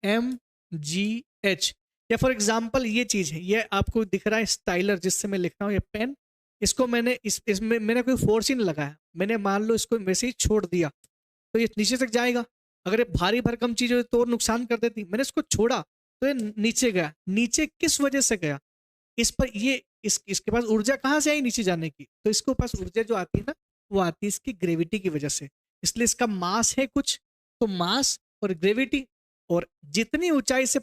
Speaker 1: mgh। या फॉर एग्जाम्पल ये चीज है, ये आपको दिख रहा है स्टाइलर जिससे मैं लिख रहा हूँ, ये पेन, इसको मैंने इसमें मैंने कोई फोर्स ही नहीं लगाया, मैंने मान लो इसको वैसे ही छोड़ दिया तो ये नीचे तक जाएगा। अगर ये भारी भरकम चीज हो तो और नुकसान कर देती, मैंने इसको छोड़ा तो ये नीचे गया। नीचे किस वजह से गया, इस पर ये इसके पास ऊर्जा कहाँ से आई नीचे जाने की, तो इसके पास ऊर्जा जो आती है ना वो आती है इसकी ग्रेविटी की वजह से। इसलिए इसका मास है कुछ, तो मास और ग्रेविटी, और जितनी ऊंचाई से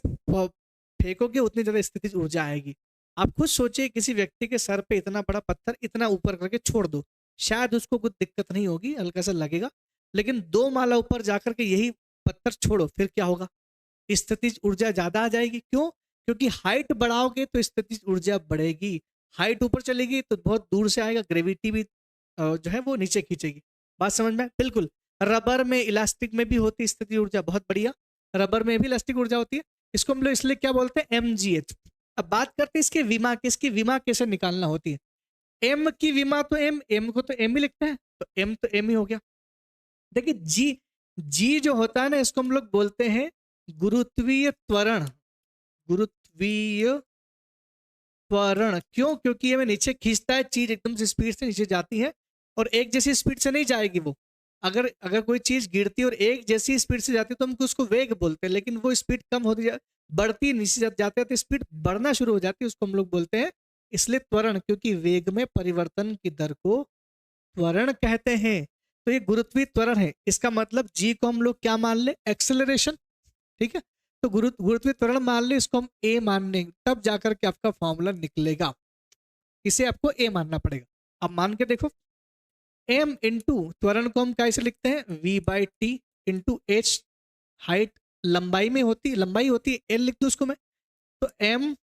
Speaker 1: फेंकोगे उतनी ज्यादा स्थितिज ऊर्जा आएगी। आप खुद सोचिए किसी व्यक्ति के सर पे इतना बड़ा पत्थर इतना ऊपर करके छोड़ दो, शायद उसको कुछ दिक्कत नहीं होगी, हल्का सा लगेगा, लेकिन 2 माला ऊपर जाकर के यही पत्थर छोड़ो फिर क्या होगा, स्थितिज ऊर्जा ज्यादा आ जाएगी। क्यों? क्योंकि हाइट बढ़ाओगे तो स्थितिज ऊर्जा बढ़ेगी, हाइट ऊपर चलेगी तो बहुत दूर से आएगा, ग्रेविटी भी जो है वो नीचे खींचेगी। बात समझ में? बिल्कुल। रबर में, इलास्टिक में भी होती है स्थितिज ऊर्जा, बहुत बढ़िया, रबर में भी इलास्टिक ऊर्जा होती है। इसको हम लोग इसलिए क्या बोलते हैं, mgh। अब बात करते हैं इसके विमा की, इसकी विमा कैसे निकालना होती है। m की विमा तो m को तो m ही लिखते हैं, तो m तो m ही हो गया। देखिए g जो होता है ना इसको हम लोग बोलते हैं गुरुत्वीय त्वरण। गुरुत्वीय त्वरण क्यों? क्योंकि ये में नीचे खींचता है, चीज एकदम से स्पीड से नीचे जाती है और एक जैसी स्पीड से नहीं जाएगी वो। अगर अगर कोई चीज गिरती है और एक जैसी स्पीड से जाती है तो हम उसको वेग बोलते हैं, लेकिन वो स्पीड कम होती बढ़ती नीचे जाते हैं तो स्पीड बढ़ना शुरू हो जाती है, उसको हम लोग बोलते हैं इसलिए त्वरण, क्योंकि वेग में परिवर्तन की दर को त्वरण कहते हैं। तो ये गुरुत्वीय त्वरण है, इसका मतलब जी को हम लोग क्या मान ले, एक्सेलरेशन। ठीक है। तो गुरुत्वीय त्वरण मान ले, इसको हम ए मान लेंगे, तब जाकर के आपका फॉर्मूला निकलेगा, इसे आपको ए मानना पड़ेगा। अब मान के देखो, m इंटू त्वरण को हम कैसे लिखते हैं, v/t इंटू h, हाइट लंबाई में होती, लंबाई होती है l लिख दू उसको मैं, तो m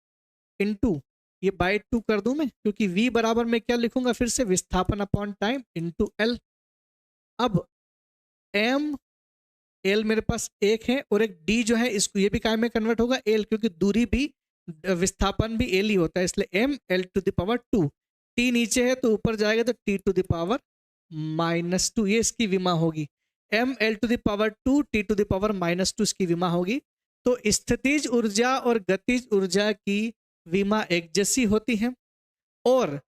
Speaker 1: इंटू ये बाय 2 कर दूं मैं, क्योंकि v बराबर मैं क्या लिखूंगा फिर से, विस्थापन अपॉन टाइम इंटू एल। अब m एल मेरे पास एक है और एक d जो है इसको ये भी काय में कन्वर्ट होगा एल, क्योंकि दूरी भी विस्थापन भी एल ही होता है, इसलिए m l to the power 2। t नीचे है तो ऊपर जाएगा तो t टू द पावर -2, ये इसकी विमा होगी। m l to the power 2 t to the power -2 इसकी विमा होगी। तो स्थितिज ऊर्जा और गतिज ऊर्जा की विमा एक जैसी होती है और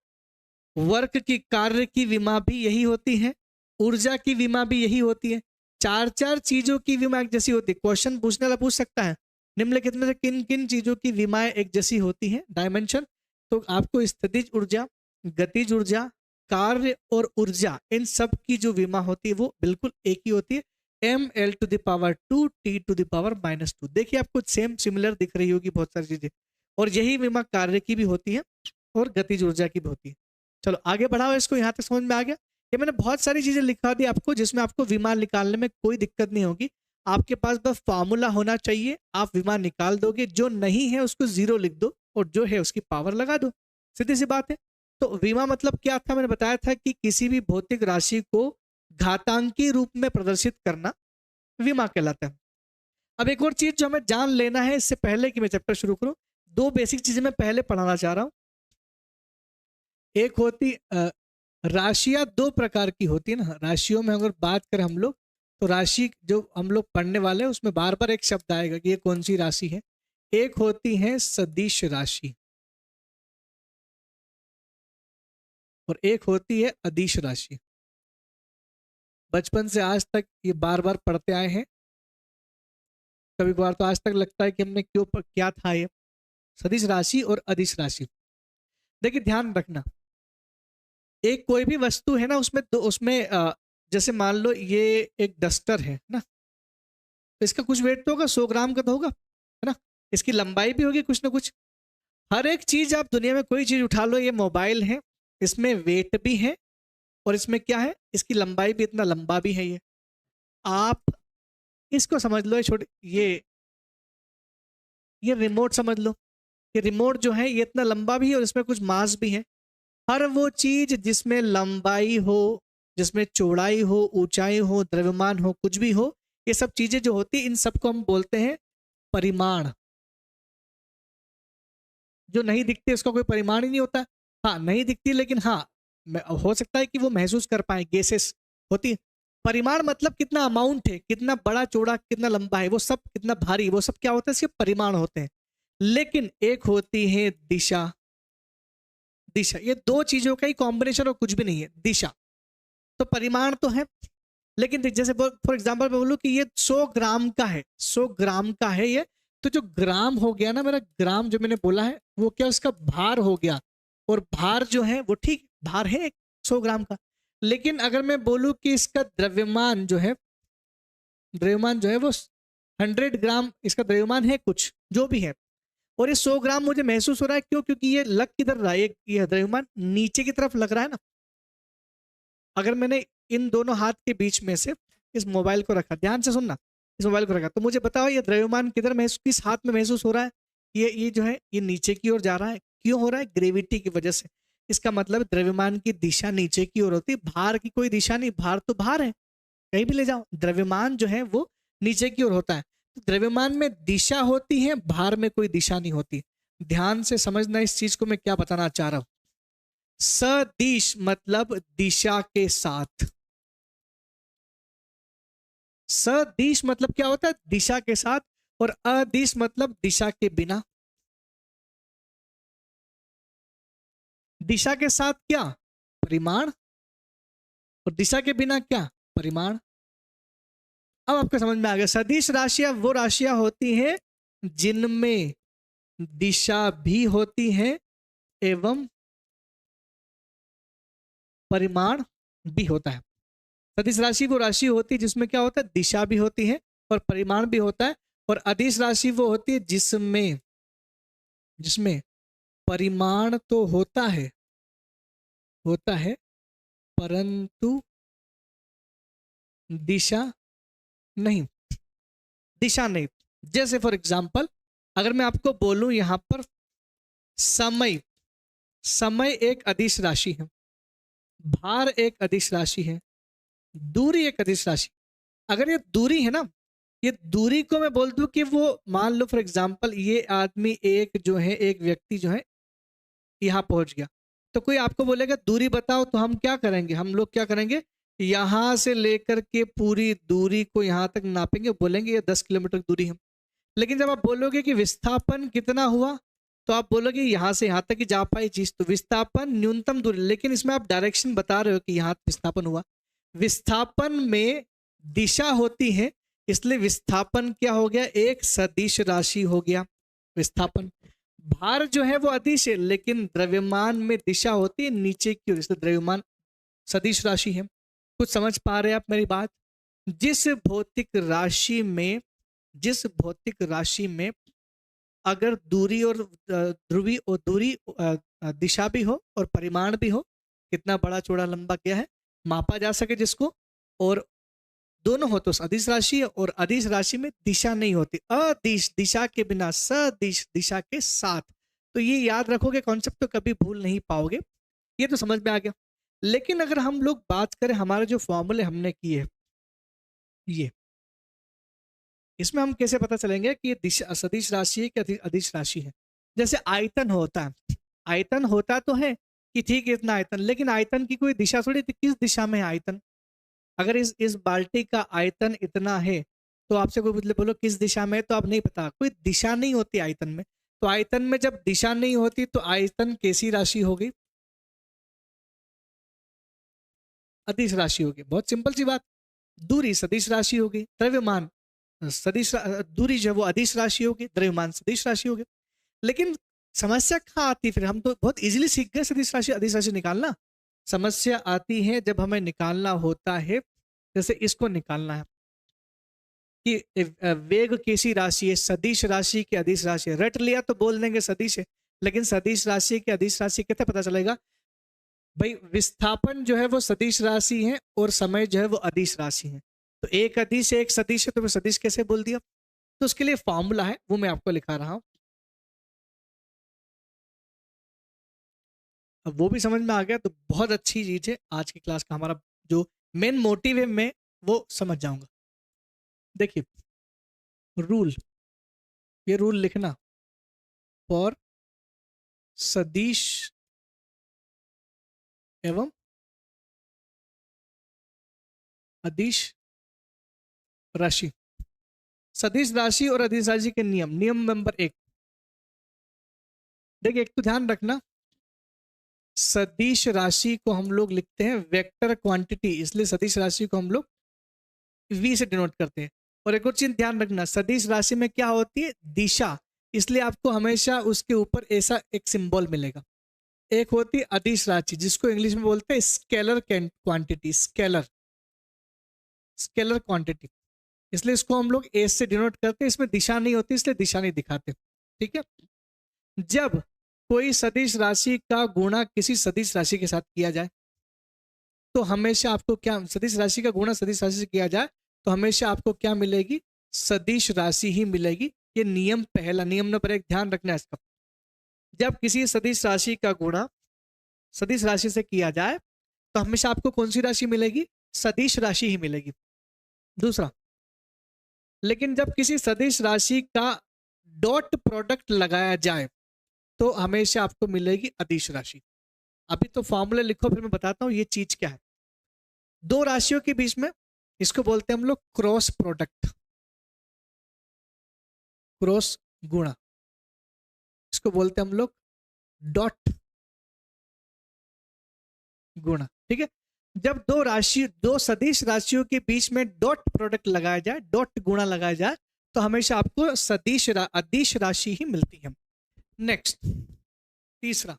Speaker 1: वर्क की कार्य की विमा भी यही होती है, ऊर्जा की विमा भी यही होती है। चार चार चीजों की विमा एक जैसी होती है। क्वेश्चन पूछने वाला पूछ सकता है निम्नलिखित में से किन किन चीजों की विमाएं एक जैसी होती हैं, डायमेंशन। तो आपको स्थितिज ऊर्जा, गतिज ऊर्जा, कार्य और ऊर्जा, इन सब की जो विमा होती है वो बिल्कुल एक ही होती है, m l to the power 2 t to the power -2। देखिए आपको सेम सिमिलर दिख रही होगी बहुत सारी चीजें, और यही विमा कार्य की भी होती है और गतिज ऊर्जा की भी होती है। चलो आगे बढ़ाओ इसको, यहाँ तक समझ में आ गया। ये मैंने बहुत सारी चीजें लिखा दी आपको जिसमें आपको विमान निकालने में कोई दिक्कत नहीं होगी। आपके पास बस फॉर्मूला होना चाहिए, आप विमान निकाल दोगे, जो नहीं है उसको 0 लिख दो और जो है उसकी पावर लगा दो, सीधी सी बात है। तो विमा मतलब क्या था, मैंने बताया था कि किसी भी भौतिक राशि को घातांकी रूप में प्रदर्शित करना विमा कहलाता है। अब एक और चीज जो हमें जान लेना है इससे पहले कि मैं चैप्टर शुरू करूं, दो बेसिक चीजें मैं पहले पढ़ाना चाह रहा हूं। एक होती राशियां दो प्रकार की होती है ना, राशियों में अगर बात करें हम लोग तो राशि जो हम लोग पढ़ने वाले हैं उसमें बार बार एक शब्द आएगा कि ये कौन सी राशि है। एक होती है सदिश राशि और एक होती है अदिश राशि। बचपन से आज तक ये बार बार पढ़ते आए हैं, कभी कभार तो आज तक लगता है कि हमने क्या था ये, सदिश राशि और अदिश राशि। देखिए ध्यान रखना, एक कोई भी वस्तु है ना उसमें जैसे मान लो ये एक डस्टर है ना, तो इसका कुछ वेट तो होगा, 100 ग्राम का तो होगा, है ना। इसकी लंबाई भी होगी कुछ ना कुछ। हर एक चीज आप दुनिया में कोई चीज उठा लो, ये मोबाइल है, इसमें वेट भी है और इसमें क्या है, इसकी लंबाई भी इतना लंबा भी है। ये आप इसको समझ लो, ये रिमोट समझ लो, ये रिमोट जो है ये इतना लंबा भी है और इसमें कुछ मास भी है। हर वो चीज जिसमें लंबाई हो, जिसमें चौड़ाई हो, ऊंचाई हो, द्रव्यमान हो, कुछ भी हो, ये सब चीजें जो होती है इन सबको हम बोलते हैं परिमाण। जो नहीं दिखती उसका कोई परिमाण ही नहीं होता। हाँ नहीं दिखती लेकिन हाँ हो सकता है कि वो महसूस कर पाए, गैसेस होती है। परिमाण मतलब कितना अमाउंट है, कितना बड़ा चौड़ा कितना लंबा है, वो सब कितना भारी, वो सब क्या होता है, इसके परिमाण होते हैं। लेकिन एक होती है दिशा। दिशा ये दो चीजों का ही कॉम्बिनेशन और कुछ भी नहीं है। दिशा तो परिमाण तो है, लेकिन जैसे फॉर एग्जांपल मैं बोलूं कि ये 100 ग्राम का है, 100 ग्राम का है ये, तो जो ग्राम हो गया ना मेरा, ग्राम जो मैंने बोला है वो क्या उसका भार हो गया, और भार जो है वो ठीक भार है 100 ग्राम का। लेकिन अगर मैं बोलूं कि इसका द्रव्यमान जो है वो 100 ग्राम इसका द्रव्यमान है, कुछ जो भी है, और ये 100 ग्राम मुझे महसूस हो रहा है, क्यों, क्योंकि ये लग किधर रहा है, ये द्रव्यमान नीचे की तरफ लग रहा है ना। अगर मैंने इन दोनों हाथ के बीच में से इस मोबाइल को रखा, ध्यान से सुनना, इस मोबाइल को रखा, तो मुझे बताओ ये द्रव्यमान किधर महसूस, किस हाथ में महसूस हो रहा है, ये जो है ये नीचे की ओर जा रहा है। क्यों हो रहा है, ग्रेविटी की वजह से। इसका मतलब द्रव्यमान की दिशा नीचे की ओर होती है, भार की कोई दिशा नहीं, भार तो भार है, कहीं भी ले जाओ, द्रव्यमान जो है वो नीचे की ओर होता है। तो द्रव्यमान में दिशा होती है, भार में कोई दिशा नहीं होती। ध्यान से समझना इस चीज को मैं क्या बताना चाह रहा हूं। सदिश मतलब दिशा के साथ, सदिश मतलब क्या होता है, दिशा के साथ, और अदिश मतलब दिशा के बिना। दिशा के साथ क्या, परिमाण, और दिशा के बिना क्या, परिमाण। अब आपको समझ में आ गया। सदिश राशियां वो राशियां होती हैं जिनमें दिशा भी होती है एवं परिमाण भी होता है। सदिश राशि वो राशि होती है जिसमें क्या होता है, दिशा भी होती है और परिमाण भी होता है। और अदिश राशि वो होती है जिसमें परिमाण तो होता है परंतु दिशा नहीं। जैसे फॉर एग्जाम्पल अगर मैं आपको बोलूं यहां पर समय समय एक अदिश राशि है, भार एक अदिश राशि है, दूरी एक अदिश राशि। अगर ये दूरी है ना, ये दूरी को मैं बोल दूं कि वो, मान लो फॉर एग्जांपल ये आदमी एक जो है, एक व्यक्ति जो है यहाँ पहुंच गया, तो कोई आपको बोलेगा दूरी बताओ, तो हम क्या करेंगे, हम लोग क्या करेंगे, यहाँ से लेकर के पूरी दूरी को यहाँ तक नापेंगे, बोलेंगे ये 10 किलोमीटर दूरी है। लेकिन जब आप बोलोगे कि विस्थापन कितना हुआ, तो आप बोलोगे यहाँ से यहाँ तक ही जा पाई चीज, तो विस्थापन न्यूनतम दूरी, लेकिन इसमें आप डायरेक्शन बता रहे हो कि यहाँ विस्थापन हुआ। विस्थापन में दिशा होती है, इसलिए विस्थापन क्या हो गया, एक सदिश राशि हो गया विस्थापन। भार जो है वो अदिश है, लेकिन द्रव्यमान में दिशा होती है नीचे की ओर, इसलिए द्रव्यमान सदिश राशि है। कुछ समझ पा रहे हैं आप मेरी बात? जिस भौतिक राशि में, जिस भौतिक राशि में अगर दूरी और ध्रुवी और दूरी दिशा भी हो और परिमाण भी हो, कितना बड़ा चौड़ा लंबा क्या है मापा जा सके जिसको, और दोनों हो तो अदिश राशि है, और अदिश राशि में दिशा नहीं होती, अदिश दिशा के बिना, सदिश दिशा के साथ। तो ये याद रखोगे कॉन्सेप्ट, तो कभी भूल नहीं पाओगे, ये तो समझ में आ गया। लेकिन अगर हम लोग बात करें, हमारे जो फॉर्मूले हमने किए ये, इसमें हम कैसे पता चलेंगे कि ये दिशा सदिश राशि है कि अदिश राशि है। जैसे आयतन होता है, आयतन होता तो है कि ठीक है इतना आयतन, लेकिन आयतन की कोई दिशा थोड़ी, किस दिशा में है आयतन। अगर इस बाल्टी का आयतन इतना है, तो आपसे कोई बदले बोलो किस दिशा में है, तो आप नहीं पता, कोई दिशा नहीं होती आयतन में। तो आयतन में जब दिशा नहीं होती, तो आयतन कैसी राशि होगी, अदिश राशि होगी। बहुत सिंपल सी बात। दूरी सदिश राशि होगी, द्रव्यमान दूरी जो है वो अदिश राशि होगी, द्रव्यमान सदिश राशि होगी। लेकिन समस्या कहाँ आती है फिर, हम तो बहुत इजीली सीख गए सदिश राशि अदिश राशि निकालना। समस्या आती है जब हमें निकालना होता है, जैसे इसको निकालना है कि वेग कैसी राशि है, सदिश राशि की अदिश राशि है। रट लिया तो बोल देंगे सदिश है, लेकिन सदिश राशि की अदिश राशि कैसे पता चलेगा भाई? विस्थापन जो है वो सदिश राशि है और समय जो है वो अदिश राशि है। तो एक अदिश है एक सदिश है, तो मैं सदिश कैसे बोल दिया? तो उसके लिए फॉर्मूला है, वो मैं आपको लिखा रहा हूं। अब वो भी समझ में आ गया तो बहुत अच्छी चीज है। आज की क्लास का हमारा जो मेन मोटिव है, मैं वो समझ जाऊंगा। देखिए रूल, ये रूल लिखना, फॉर सदिश एवं अदिश राशि। सदिश राशि और अदिश राशि के नियम, नियम नंबर 1। देखिए एक तो ध्यान रखना, सदिश राशि को हम लोग लिखते हैं वेक्टर क्वांटिटी, इसलिए सदिश राशि को हम लोग v से डिनोट करते हैं। और एक और चीज ध्यान रखना, सदिश राशि में क्या होती है, दिशा, इसलिए आपको हमेशा उसके ऊपर ऐसा एक सिंबल मिलेगा। एक होती है अदिश राशि, जिसको इंग्लिश में बोलते हैं scalar quantity, scalar scalar quantity, इसलिए इसको हम लोग एस से डिनोट करते हैं। इसमें दिशा नहीं होती, इसलिए दिशा नहीं दिखाते। ठीक है। जब कोई सदिश राशि का गुणा किसी सदिश राशि के साथ किया जाए, तो हमेशा आपको क्या, सदिश राशि का गुणा सदिश राशि से किया जाए तो हमेशा आपको क्या मिलेगी, सदिश राशि ही मिलेगी। ये नियम पहला, नियम नंबर 1 ध्यान रखना है इसका। जब किसी सदिश राशि का गुणा सदिश राशि से किया जाए, तो हमेशा आपको कौन सी राशि मिलेगी, सदिश राशि ही मिलेगी। दूसरा, लेकिन जब किसी सदिश राशि का डॉट प्रोडक्ट लगाया जाए, तो हमेशा आपको मिलेगी अदिश राशि। अभी तो फॉर्मूला लिखो, फिर मैं बताता हूं ये चीज क्या है। दो राशियों के बीच में, इसको बोलते हैं हम लोग क्रॉस प्रोडक्ट, क्रॉस गुणा, इसको बोलते हैं हम लोग डॉट गुणा। ठीक है। जब दो सदिश राशियों के बीच में डॉट प्रोडक्ट लगाया जाए, डॉट गुणा लगाया जाए, तो हमेशा आपको अदिश राशि ही मिलती है। नेक्स्ट, तीसरा,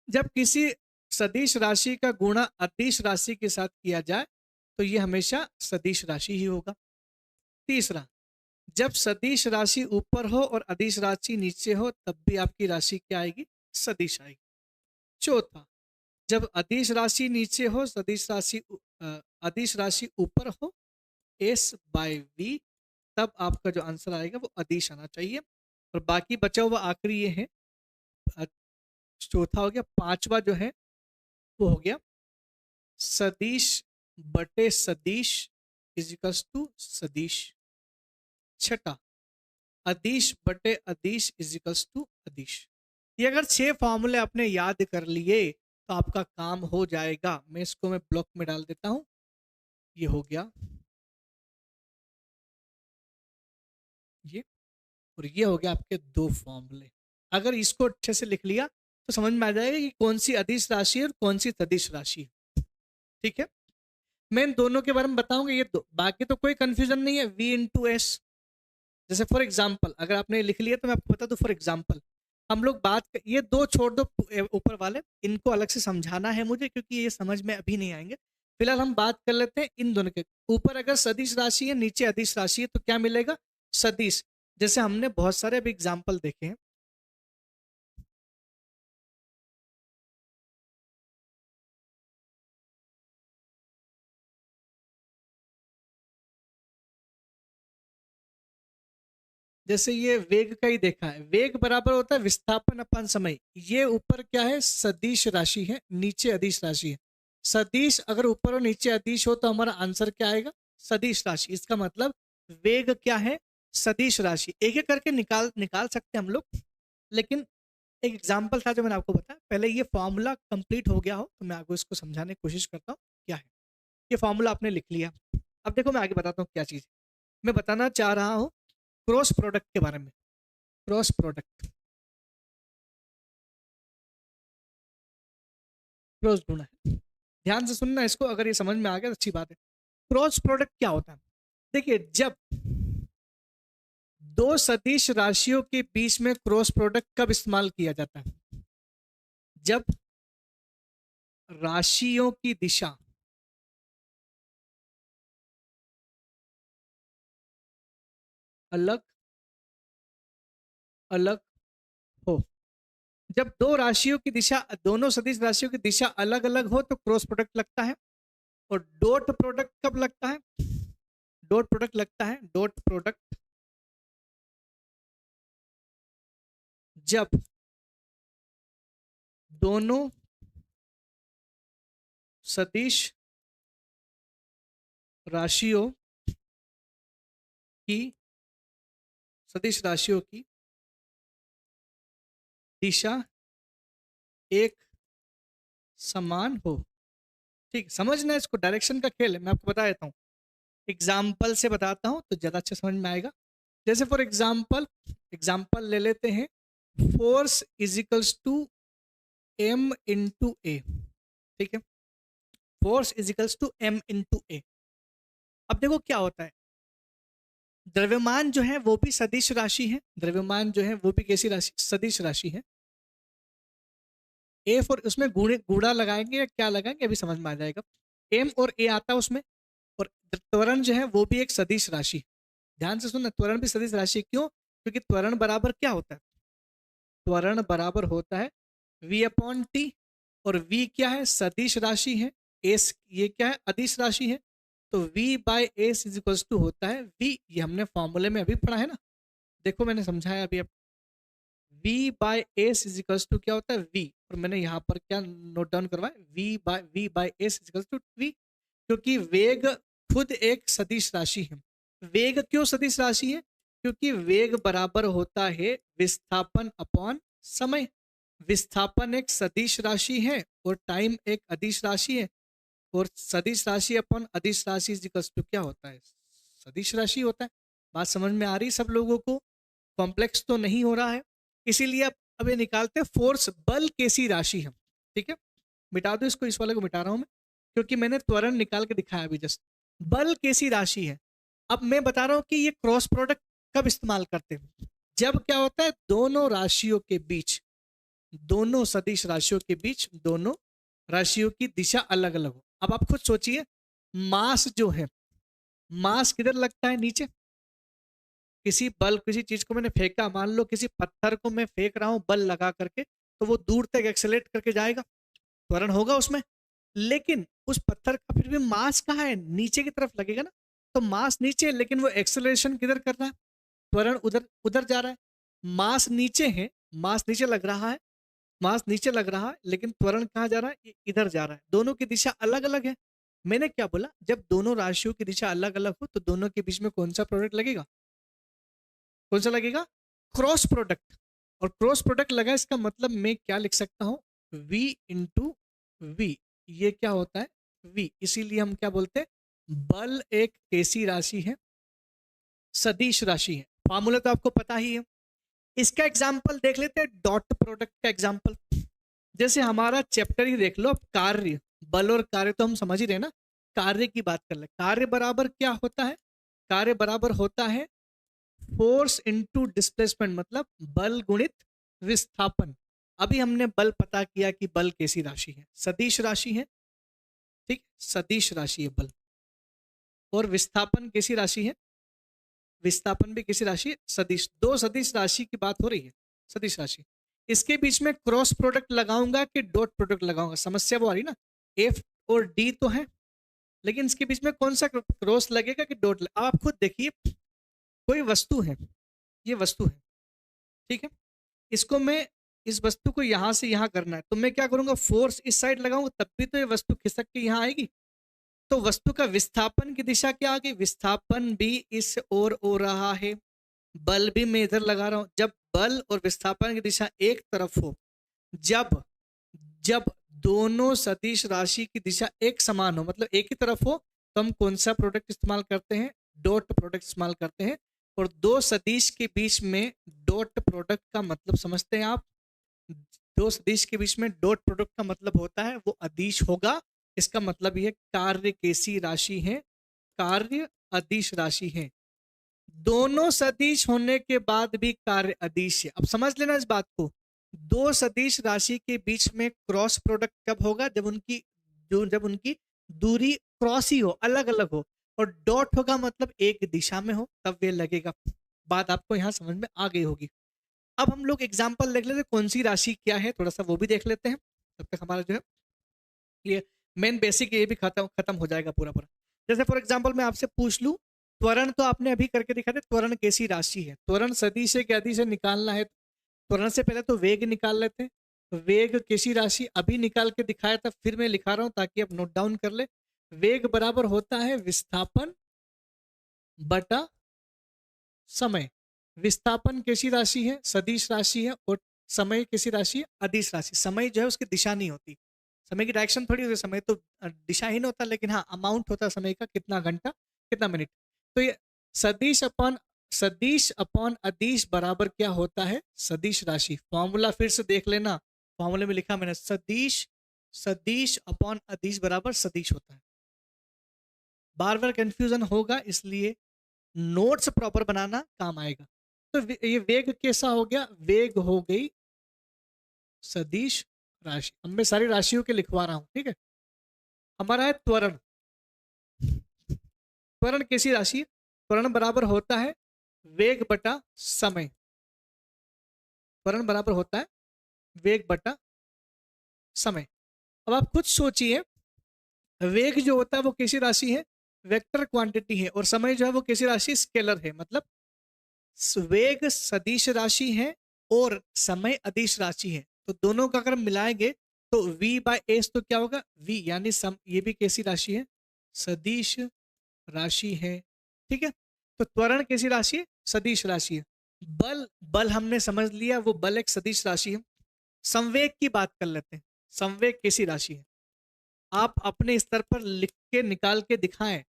Speaker 1: जब किसी सदिश राशि का गुणा अदिश राशि के साथ किया जाए, तो ये हमेशा सदिश राशि ही होगा। तीसरा, जब सदिश राशि ऊपर हो और अदिश राशि नीचे हो, तब भी आपकी राशि क्या आएगी, सदिश आएगी। चौथा, जब अदिश राशि नीचे हो, अदिश राशि ऊपर हो, S/V, तब आपका जो आंसर आएगा वो अदिश आना चाहिए। और बाकी बचा हुआ आखिरी ये है, चौथा हो गया। पांचवा जो है वो हो गया सदिश बटे सदिश इजिकल्स टू सदिश। छठा अदिश बटे अदिश इजिकल्स टू अदिश। ये अगर 6 फॉर्मूले आपने याद कर लिए तो आपका काम हो जाएगा। मैं इसको ब्लॉक में डाल देता हूं। ये हो गया ये, और ये हो गया आपके 2 फॉर्मूले। अगर इसको अच्छे से लिख लिया तो समझ में आ जाएगा कि कौन सी अदिश राशि है और कौन सी सदिश राशि है। ठीक है, मैं इन दोनों के बारे में बताऊंगा ये बाकी तो कोई कंफ्यूजन नहीं है। v इंटू एस, जैसे फॉर एग्जाम्पल अगर आपने लिख लिया तो मैं आपको बता दूं। फॉर एग्जाम्पल हम लोग ये 2 छोड़ दो ऊपर वाले, इनको अलग से समझाना है मुझे क्योंकि ये समझ में अभी नहीं आएंगे। फिलहाल हम बात कर लेते हैं इन दोनों के ऊपर। अगर सदिश राशि है, नीचे अदिश राशि है, तो क्या मिलेगा? सदिश। जैसे हमने बहुत सारे अभी एग्जाम्पल देखे हैं। जैसे ये वेग का ही देखा है, वेग बराबर होता है विस्थापन अपन समय। ये ऊपर क्या है? सदिश राशि है, नीचे अदिश राशि है। सदिश अगर ऊपर और नीचे अदिश हो तो हमारा आंसर क्या आएगा? सदिश राशि। इसका मतलब वेग क्या है? सदिश राशि। एक एक करके निकाल निकाल सकते हैं हम लोग, लेकिन एक एग्जाम्पल था जो मैंने आपको बताया। पहले ये फॉर्मूला कंप्लीट हो गया हो तो मैं आपको इसको समझाने की कोशिश करता हूँ क्या है। ये फॉर्मूला आपने लिख लिया। अब देखो मैं आगे बताता हूँ क्या चीज। मैं बताना चाह रहा हूँ क्रॉस प्रोडक्ट के बारे में। क्रॉस प्रोडक्ट, क्रॉस ढूंढना है। ध्यान से सुनना इसको, अगर ये समझ में आ गया तो अच्छी बात है। क्रॉस प्रोडक्ट क्या होता है? देखिए, जब 2 सदिश राशियों के बीच में क्रॉस प्रोडक्ट कब इस्तेमाल किया जाता है? जब राशियों की दिशा अलग अलग हो। जब 2 राशियों की दिशा, दोनों सदिश राशियों की दिशा अलग अलग हो तो क्रॉस प्रोडक्ट लगता है। और डॉट प्रोडक्ट कब लगता है? डॉट प्रोडक्ट लगता है, डॉट प्रोडक्ट जब दोनों सदिश राशियों की सदिश राशियों की दिशा एक समान हो। ठीक, समझना इसको, डायरेक्शन का खेल है। मैं आपको बता देता हूँ, एग्जाम्पल से बताता हूँ तो ज्यादा अच्छा समझ में आएगा। जैसे फॉर एग्जाम्पल एग्जाम्पल ले लेते हैं, force is equals to M into A. ठीक है, force is equals to M into A. अब देखो क्या होता है, द्रव्यमान जो है वो भी सदिश राशि है। द्रव्यमान जो है वो भी कैसी राशि? सदिश राशि है। ए फॉर, उसमें गुणा लगाएंगे या क्या लगाएंगे अभी समझ में आ जाएगा। एम और ए आता है उसमें। और त्वरण जो है वो भी एक सदिश राशि। ध्यान से सुनना, त्वरण भी सदिश राशि। क्यों? क्योंकि त्वरण बराबर क्या होता है? त्वरण बराबर होता है v अपॉन टी। और v क्या है? सदिश राशि है। एस ये क्या है? अदिश राशि है। तो v by S is equal to होता है v। ये हमने फॉर्मूले में अभी पढ़ा है ना, देखो मैंने समझाया अभी। अब v by S is equal to क्या होता है? v। और मैंने यहाँ पर क्या नोट डाउन करवाया? v by S is equal to v। क्योंकि वेग खुद एक सदिश राशि है। वेग क्यों सदिश राशि है? क्योंकि वेग बराबर होता है विस्थापन अपॉन समय। विस्थापन एक सदिश राशि है और टाइम एक अदिश राशि है। और सदिश राशि अपन अदिश राशि टू क्या होता है? सदिश राशि होता है। बात समझ में आ रही सब लोगों को? कॉम्प्लेक्स तो नहीं हो रहा है। इसीलिए अब ये निकालते हैं, फोर्स बल कैसी राशि है। ठीक है, मिटा दो इसको, इस वाले को मिटा रहा हूं मैं क्योंकि मैंने त्वरण निकाल के दिखाया अभी जस्ट। बल कैसी राशि है। अब मैं बता रहा हूं कि ये क्रॉस प्रोडक्ट कब इस्तेमाल करते हैं? जब क्या होता है, दोनों राशियों के बीच, दोनों सदिश राशियों के बीच दोनों राशियों की दिशा अलग अलग हो। अब आप खुद सोचिए, मास जो है, मास किधर लगता है? नीचे। किसी बल, किसी चीज को मैंने फेंका, मान लो किसी पत्थर को मैं फेंक रहा हूं बल लगा करके, तो वो दूर तक एक्सेलेरेट करके जाएगा, त्वरण होगा उसमें। लेकिन उस पत्थर का फिर भी मास कहाँ है? नीचे की तरफ लगेगा ना। तो मास नीचे है, लेकिन वो एक्सेलरेशन किधर कर रहा है? त्वरण उधर उधर जा रहा है। मास नीचे है, मास नीचे लग रहा है, मास नीचे लग रहा है लेकिन त्वरण कहाँ जा रहा है, इधर जा रहा है। दोनों की दिशा अलग अलग है। मैंने क्या बोला, जब दोनों राशियों की दिशा अलग अलग हो तो दोनों के बीच में कौन सा प्रोडक्ट लगेगा, कौन सा लगेगा, क्रॉस प्रोडक्ट। और क्रॉस प्रोडक्ट लगा इसका मतलब मैं क्या लिख सकता हूं, v इंटू वी। ये क्या होता है, v। इसीलिए हम क्या बोलते हैं, बल एक कैसी राशि है, सदिश राशि है। फॉर्मूला तो आपको पता ही है। इसका एग्जाम्पल देख लेते हैं, डॉट प्रोडक्ट का एग्जाम्पल। जैसे हमारा चैप्टर ही देख लो, अब कार्य, बल और कार्य तो हम समझ ही रहे ना। कार्य की बात कर ले, कार्य बराबर क्या होता है, कार्य बराबर होता है फोर्स इनटू डिस्प्लेसमेंट, मतलब बल गुणित विस्थापन। अभी हमने बल पता किया कि बल कैसी राशि है, सदिश राशि है, ठीक, सदिश राशि है बल। और विस्थापन कैसी राशि है, विस्थापन भी किसी राशि, सदिश। दो सदिश राशि की बात हो रही है, सदिश राशि। इसके बीच में क्रॉस प्रोडक्ट लगाऊंगा कि डॉट प्रोडक्ट लगाऊंगा, समस्या वो आ रही ना। एफ और डी तो है, लेकिन इसके बीच में कौन सा क्रॉस लगेगा कि डॉट अब आप खुद देखिए, कोई वस्तु है, ये वस्तु है, ठीक है, इसको मैं, इस वस्तु को यहां से यहां करना है, तो मैं क्या करूंगा, फोर्स इस साइड लगाऊंगा, तब भी तो ये वस्तु खिसक के यहां आएगी। तो वस्तु का विस्थापन की दिशा क्या आ गई, विस्थापन भी इस ओर हो रहा है, बल भी मैं इधर लगा रहा हूं। जब बल और विस्थापन की दिशा एक तरफ हो, जब जब दोनों सदिश राशि की दिशा एक समान हो, मतलब एक ही तरफ हो, तो हम कौन सा प्रोडक्ट इस्तेमाल करते हैं, डॉट प्रोडक्ट इस्तेमाल करते हैं। और दो सदिश के बीच में डॉट प्रोडक्ट का मतलब समझते हैं आप, दो सदिश के बीच में डॉट प्रोडक्ट का मतलब होता है वो अदिश होगा। इसका मतलब यह कार्य कैसी राशि है, कार्य अदिश राशि है। दोनों सदिश होने के बाद भी कार्य अदिश है। अब समझ लेना इस बात को, दो सदिश राशि के बीच में क्रॉस प्रोडक्ट कब होगा, जब उनकी दूरी क्रॉस ही हो, अलग अलग हो। और डॉट होगा मतलब एक दिशा में हो, तब वे लगेगा। बात आपको यहां समझ में आ गई होगी। अब हम लोग एग्जाम्पल देख लेते हैं, कौन सी राशि क्या है, थोड़ा सा वो भी देख लेते हैं, तब तक हमारा जो है ये मेन बेसिक ये भी खत्म खत्म हो जाएगा पूरा पूरा। जैसे फॉर एग्जाम्पल मैं आपसे पूछ लूं, त्वरण तो आपने अभी करके दिखा दे, त्वरण कैसी राशि है, त्वरण सदिश से अदिश से निकालना है। त्वरण से पहले तो वेग निकाल लेते हैं, वेग कैसी राशि अभी निकाल के दिखाया था, फिर मैं लिखा रहा हूं ताकि आप नोट डाउन कर ले। वेग बराबर होता है विस्थापन बटा समय। विस्थापन कैसी राशि है, सदिश राशि है, और समय कैसी राशि है, अदिश राशि। समय जो है उसकी दिशा नहीं होती, समय की डायरेक्शन थोड़ी होती है, समय तो दिशाहीन होता है, लेकिन हाँ अमाउंट होता है समय का, कितना घंटा कितना मिनट। तो ये सदिश अपॉन अदिश बराबर क्या होता है, सदिश राशि। फॉर्मूला फिर से देख लेना, फॉर्मूले में लिखा मैंने, सदिश अपॉन अदिश बराबर सदिश होता है। बार बार कंफ्यूजन होगा, इसलिए नोट्स प्रॉपर बनाना काम आएगा। तो ये वेग कैसा हो गया, वेग हो गई सदिश राशि। अब मैं सारी राशियों के लिखवा रहा हूं, ठीक है। हमारा है त्वरण, त्वरण कैसी राशि है, त्वरण बराबर होता है वेग बटा समय। त्वरण बराबर होता है वेग बटा समय। अब आप खुद सोचिए, वेग जो होता है वो कैसी राशि है, वेक्टर क्वांटिटी है, और समय जो है वो कैसी राशि, स्केलर है। मतलब वेग सदिश राशि है और समय अदिश राशि है, तो दोनों का अगर मिलाएंगे तो v बाय एस तो क्या होगा, v, यानी ये भी कैसी राशि है, सदिश राशि है, ठीक है। तो त्वरण कैसी राशि है, सदिश राशि है। बल हमने समझ लिया, वो बल एक सदिश राशि है। संवेग की बात कर लेते हैं, संवेग कैसी राशि है, आप अपने स्तर पर लिख के निकाल के दिखाएं।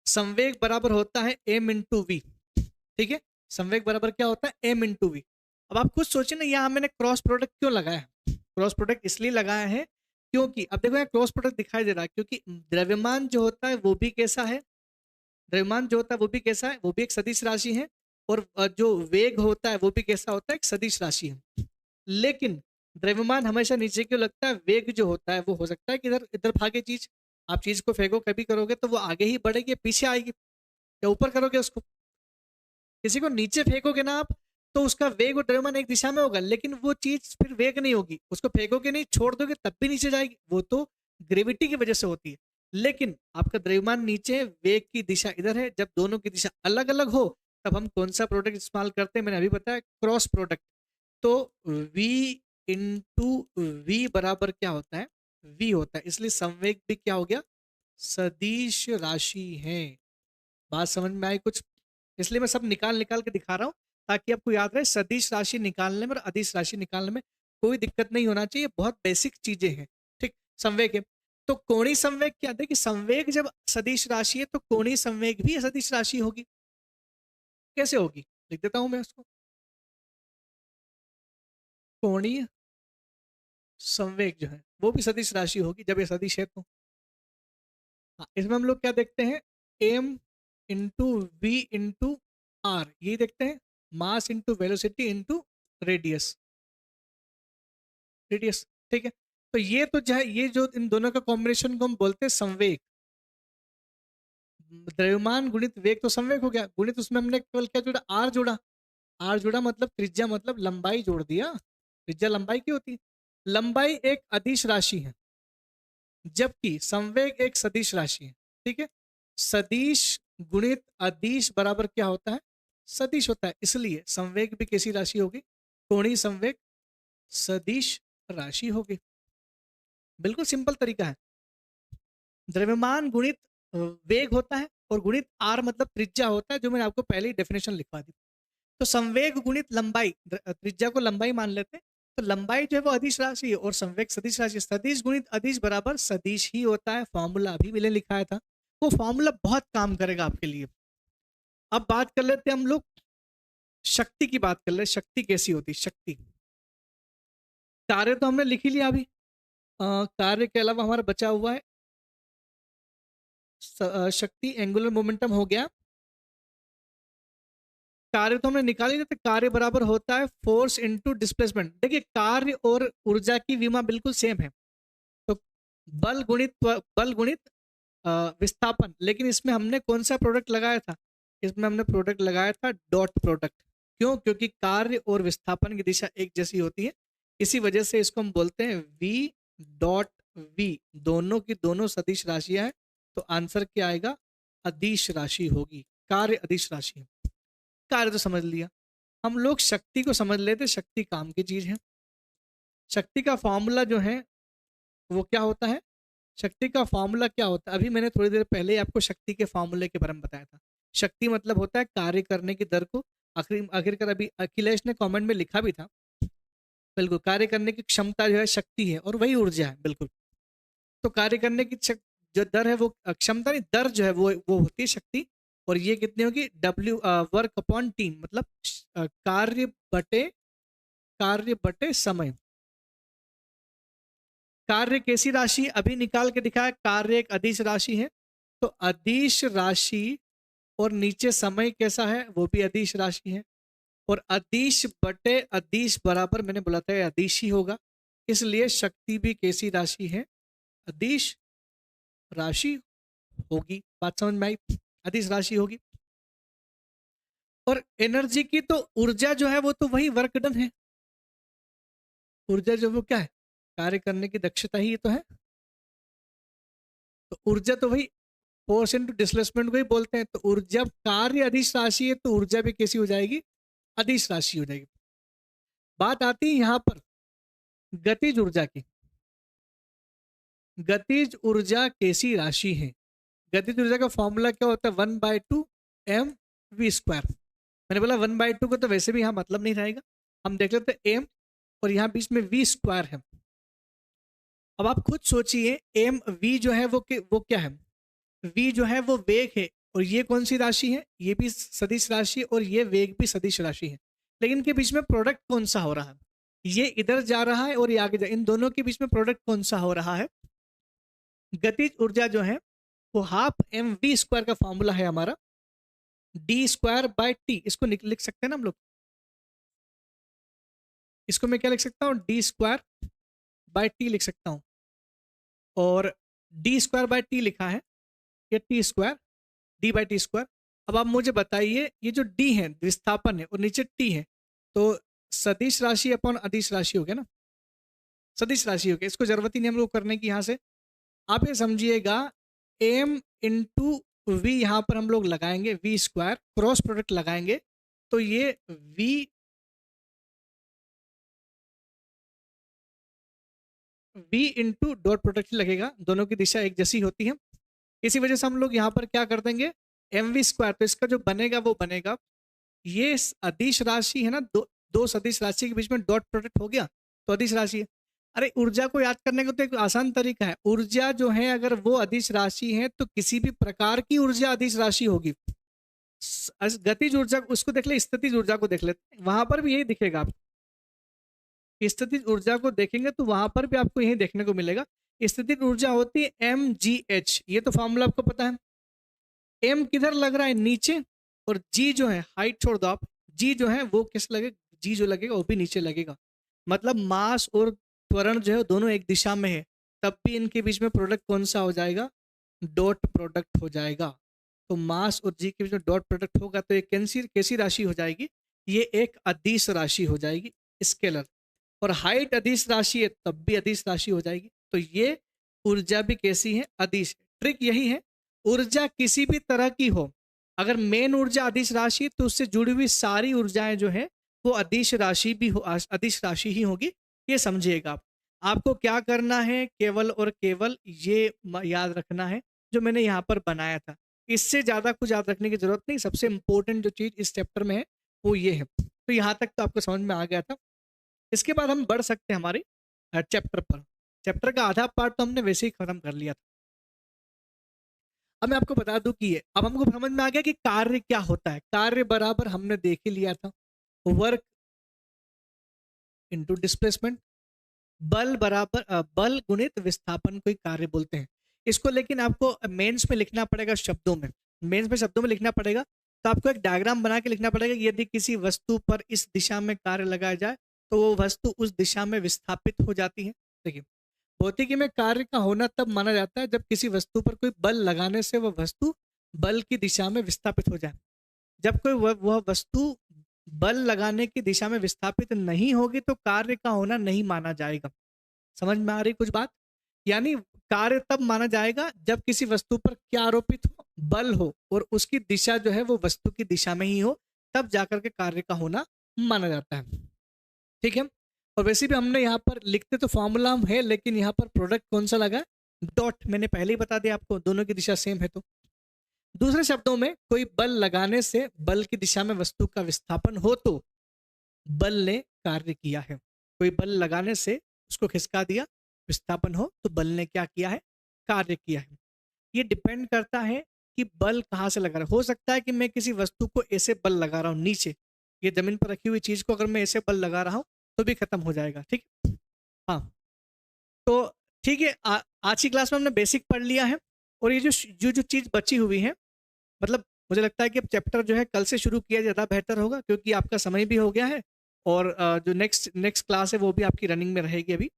Speaker 1: संवेग बराबर होता है m इंटू वी, ठीक है। संवेग बराबर क्या होता है, m इंटू वी। अब आप कुछ सोचिए ना, यहाँ मैंने क्रॉस प्रोडक्ट क्यों लगाया है, क्रॉस प्रोडक्ट इसलिए लगाया है क्योंकि अब देखो यहाँ क्रॉस प्रोडक्ट दिखाई दे रहा है, क्योंकि द्रव्यमान जो होता है वो भी कैसा है, द्रव्यमान जो होता है वो भी कैसा है, वो भी एक सदिश राशि है। और जो वेग होता है वो भी कैसा होता है, एक सदिश राशि है। लेकिन द्रव्यमान हमेशा नीचे क्यों लगता है, वेग जो होता है वो हो सकता है कि इधर इधर भागे चीज। आप चीज को फेंको कभी करोगे तो वो आगे ही बढ़ेगी, पीछे आएगी, या ऊपर करोगे उसको। किसी को नीचे फेंकोगे ना आप, तो उसका वेग और द्रव्यमान एक दिशा में होगा, लेकिन वो चीज फिर वेग नहीं होगी। उसको फेंकोगे नहीं, छोड़ दोगे तब भी नीचे जाएगी, वो तो ग्रेविटी की वजह से होती है। लेकिन आपका द्रव्यमान नीचे है, वेग की दिशा इधर है, जब दोनों की दिशा अलग अलग हो तब हम कौन सा प्रोडक्ट इस्तेमाल करते हैं, मैंने अभी बताया क्रॉस प्रोडक्ट। तो v इंटू वी बराबर क्या होता है, वी होता है, इसलिए संवेग भी क्या हो गया, सदिश राशि है। बात समझ में आई कुछ? इसलिए मैं सब निकाल निकाल के दिखा रहा हूँ ताकि आपको याद रहे, सदिश राशि निकालने में और अदिश राशि निकालने में कोई दिक्कत नहीं होना चाहिए, बहुत बेसिक चीजें हैं। ठीक, संवेग है तो कोणीय संवेग क्या है कि संवेग जब सदिश राशि है तो कोणीय संवेग भी सदिश राशि होगी। कैसे होगी, लिख देता हूं मैं उसको। कोणीय संवेग जो है वो भी सदिश राशि होगी जब ये सदिश है तो। हाँ, इसमें हम लोग क्या देखते हैं, M into V into R, ये देखते हैं, mass into velocity into radius, radius. ठीक है, तो ये तो जो है, ये जो इन दोनों का कॉम्बिनेशन को हम बोलते हैं संवेग। द्रव्यमान गुणित वेग तो संवेग हो गया, गुणित उसमें हमने केवल क्या जोड़ा, आर जोड़ा। आर जोड़ा मतलब त्रिज्या, मतलब लंबाई जोड़ दिया। त्रिज्या लंबाई की होती है, लंबाई एक अदिश राशि है जबकि संवेग एक सदिश राशि है। ठीक है, सदिश गुणित अदिश बराबर क्या होता है, सदिश होता है, इसलिए संवेग भी कैसी राशि होगी, कोणीय संवेग सदिश राशि होगी। बिल्कुल सिंपल तरीका है। द्रव्यमान गुणित वेग होता है और गुणित आर मतलब त्रिज्या होता है, जो मैंने आपको पहले ही डेफिनेशन लिखवा दी। तो संवेग गुणित लंबाई, त्रिज्या को लंबाई मान लेते हैं, तो लंबाई जो है वो अदिश राशि है और संवेग सदिश राशि। सदिश गुणित अदिश बराबर सदिश ही होता है, फॉर्मूला अभी मैंने लिखाया था, वो फॉर्मूला बहुत काम करेगा आपके लिए। अब बात कर लेते हैं हम लोग शक्ति की, बात कर ले शक्ति कैसी होती है। शक्ति, कार्य तो हमने लिख ही लिया अभी, कार्य के अलावा हमारा बचा हुआ है शक्ति, एंगुलर मोमेंटम हो गया। कार्य तो हमने निकाल ही लेते, कार्य बराबर होता है फोर्स इनटू डिस्प्लेसमेंट। देखिए कार्य और ऊर्जा की विमा बिल्कुल सेम है, तो बल गुणित विस्थापन, लेकिन इसमें हमने कौन सा प्रोडक्ट लगाया था, इसमें हमने प्रोडक्ट लगाया था डॉट प्रोडक्ट। क्यों, क्योंकि कार्य और विस्थापन की दिशा एक जैसी होती है, इसी वजह से इसको हम बोलते हैं v डॉट v, दोनों की दोनों सदिश राशियां हैं, तो आंसर क्या आएगा, अदिश राशि होगी। कार्य अदिश राशि है। कार्य तो समझ लिया, हम लोग शक्ति को समझ लेते, शक्ति काम की चीज है। शक्ति का फॉर्मूला जो है वो क्या होता है, शक्ति का फॉर्मूला क्या होता है, अभी मैंने थोड़ी देर पहले आपको शक्ति के फॉर्मूले के बारे में बताया था। शक्ति मतलब होता है कार्य करने की दर को, आखिरकार अभी अखिलेश ने कमेंट में लिखा भी था, बिल्कुल कार्य करने की क्षमता जो है शक्ति है और वही ऊर्जा है, बिल्कुल। तो कार्य करने की जो दर है वो क्षमता नहीं, दर जो है वो होती है शक्ति, और ये कितनी होगी, डब्ल्यू वर्क अपॉन टीम, मतलब कार्य बटे, कार्य बटे समय। कार्य कैसी राशि अभी निकाल के दिखाया, कार्य एक अदिश राशि है, तो अदिश राशि और नीचे समय कैसा है, वो भी अदिश राशि है, और अदिश बटे अदिश बराबर मैंने बोला था अदिश ही होगा, इसलिए शक्ति भी कैसी राशि है, अदिश राशि होगी। बात समझ में आई, अदिश राशि होगी। और एनर्जी की तो ऊर्जा जो है वो तो वही वर्क डन है, ऊर्जा जो वो क्या है, कार्य करने की दक्षता ही तो है, तो ऊर्जा तो वही फोर्स इनटू डिस्प्लेसमेंट को ही बोलते हैं। तो ऊर्जा, कार्य अदिश राशि है तो ऊर्जा भी कैसी हो जाएगी, अदिश राशि हो जाएगी। बात आती है यहां पर गतिज ऊर्जा की। गतिज ऊर्जा कैसी राशि है, गतिज ऊर्जा का फॉर्मूला क्या होता है, 1/2 mv²। मैंने बोला 1/2 को तो वैसे भी यहाँ मतलब नहीं रहेगा, हम देख लेते एम और यहाँ बीच में v² है। अब आप खुद सोचिए, एम वी जो है वो क्या है, v जो है वो वेग है, और ये कौन सी राशि है, ये भी सदिश राशि है और ये वेग भी सदिश राशि है, लेकिन इनके बीच में प्रोडक्ट कौन सा हो रहा है, ये इधर जा रहा है और ये आगे जा, इन दोनों के बीच में प्रोडक्ट कौन सा हो रहा है, गतिज ऊर्जा जो है वो 12 mv² का फॉर्मूला है हमारा, d²/t, इसको लिख सकते हैं ना हम लोग, इसको मैं क्या लिख सकता हूँ, d²/t लिख सकता हूँ, और d²/t लिखा है, ये t², d/t²। अब आप मुझे बताइए, ये जो d है विस्थापन है और नीचे t है, तो सदिश राशि अपॉन अदिश राशि हो गया ना, सदिश राशि हो गया, इसको जरूरत ही नहीं हम लोग करने की। यहाँ से आप ये समझिएगा, m इंटू वी यहाँ पर हम लोग लगाएंगे, v², क्रॉस प्रोडक्ट लगाएंगे, तो ये v v into dot product ही लगेगा, दोनों की दिशा एक जैसी होती है। इसी वजह से हम लोग यहाँ पर क्या कर देंगे, mv², तो इसका जो बनेगा वो बनेगा, ये अदिश राशि है ना, दो सदिश राशि के बीच में डॉट प्रोडक्ट हो गया तो अदिश राशि है। अरे ऊर्जा को याद करने का तो एक आसान तरीका है, ऊर्जा जो है अगर वो अदिश राशि है तो किसी भी प्रकार की ऊर्जा अदिश राशि होगी। गतिज ऊर्जा उसको देख ले, स्थितिज ऊर्जा को देख लेते, वहां पर भी यही दिखेगा आपको। स्थितिज ऊर्जा को देखेंगे तो वहां पर भी आपको यही देखने को मिलेगा। स्थितिज ऊर्जा होती है mgh, ये तो फॉर्मूला आपको पता है। m किधर लग रहा है, नीचे, और g जो है, हाइट छोड़ दो आप, g जो है वो किस लगेगा, g जो लगेगा वो भी नीचे लगेगा। मतलब मास और त्वरण जो है दोनों एक दिशा में है, तब भी इनके बीच में प्रोडक्ट कौन सा हो जाएगा, डॉट प्रोडक्ट हो जाएगा। तो मास और जी के बीच में डॉट प्रोडक्ट होगा तो ये कैसी राशि हो जाएगी, ये एक अदिश राशि हो जाएगी, स्केलर। और हाइट अदिश राशि है तब भी अदिश राशि हो जाएगी। तो ये ऊर्जा भी कैसी है, अदिश। ट्रिक यही है, ऊर्जा किसी भी तरह की हो, अगर मेन ऊर्जा अदिश राशि तो उससे जुड़ी हुई सारी ऊर्जाएं जो है वो अदिश राशि भी हो, अदिश राशि ही होगी, ये समझिएगा आप। आपको क्या करना है, केवल और केवल ये याद रखना है जो मैंने यहाँ पर बनाया था, इससे ज्यादा कुछ याद रखने की जरूरत नहीं। सबसे इंपॉर्टेंट जो चीज इस चैप्टर में है वो ये है। तो यहाँ तक तो आपको समझ में आ गया था। इसके बाद हम बढ़ सकते हैं हमारे चैप्टर पर। चैप्टर का आधा पार्ट तो हमने वैसे ही खत्म कर लिया था। अब मैं आपको बता दूं कि ये अब हमको समझ में आ गया कि कार्य क्या होता है। कार्य बराबर हमने देख ही लिया था, वर्क इनटू डिस्प्लेसमेंट। बल बराबर बल गुणित विस्थापन को ही कार्य बोलते हैं। इसको लेकिन आपको मेंस में लिखना पड़ेगा शब्दों में, मेंस में शब्दों में लिखना पड़ेगा। तो आपको एक डायग्राम बना के लिखना पड़ेगा कि यदि किसी वस्तु पर इस दिशा में कार्य लगाया जाए तो वो वस्तु उस दिशा में विस्थापित हो जाती है। देखिए, भौतिकी में कार्य का होना तब माना जाता है जब किसी वस्तु पर कोई बल लगाने से वह वस्तु बल की दिशा में विस्थापित हो जाए। जब कोई वह वस्तु बल लगाने की दिशा में विस्थापित नहीं होगी तो कार्य का होना नहीं माना जाएगा। समझ में आ रही कुछ बात? यानी कार्य तब माना जाएगा जब किसी वस्तु पर क्या आरोपित हो, बल हो, और उसकी दिशा जो है वो वस्तु की दिशा में ही हो, तब जाकर के कार्य का होना माना जाता है। ठीक है। और वैसे भी हमने यहाँ पर लिखते तो फॉर्मूला है, लेकिन यहाँ पर प्रोडक्ट कौन सा लगा, डॉट। मैंने पहले ही बता दिया आपको, दोनों की दिशा सेम है। तो दूसरे शब्दों में, कोई बल लगाने से बल की दिशा में वस्तु का विस्थापन हो तो बल ने कार्य किया है। कोई बल लगाने से उसको खिसका दिया, विस्थापन हो तो बल ने क्या किया है, कार्य किया है। ये डिपेंड करता है कि बल कहाँ से लगा रहा है। हो सकता है कि मैं किसी वस्तु को ऐसे बल लगा रहा हूँ नीचे, ये जमीन पर रखी हुई चीज को अगर मैं ऐसे बल लगा रहा हूँ तो भी खत्म हो जाएगा। ठीक है, हाँ। तो ठीक है, आज की क्लास में हमने बेसिक पढ़ लिया है। और ये जो जो जो चीज बची हुई है, मतलब मुझे लगता है कि अब चैप्टर जो है कल से शुरू किया ज़्यादा बेहतर होगा, क्योंकि आपका समय भी हो गया है। और जो नेक्स्ट नेक्स्ट क्लास है वो भी आपकी रनिंग में रहेगी अभी।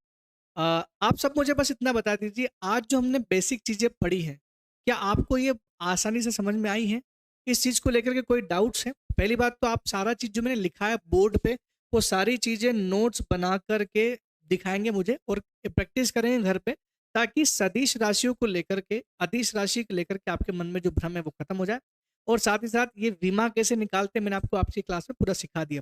Speaker 1: आप सब मुझे बस इतना बता दीजिए, आज जो हमने बेसिक चीज़ें पढ़ी हैं, क्या आपको ये आसानी से समझ में आई हैं? इस चीज़ को लेकर के कोई डाउट्स हैं? पहली बात तो आप सारा चीज़ जो मैंने लिखा है बोर्ड पे, वो सारी चीज़ें नोट्स बना करके दिखाएंगे मुझे, और प्रैक्टिस करेंगे घर पे, ताकि सदिश राशियों को लेकर के, अदिश राशि को लेकर के आपके मन में जो भ्रम है वो खत्म हो जाए। और साथ ही साथ ये विमा कैसे निकालते हैं मैंने आपको आपकी क्लास में पूरा सिखा दिया।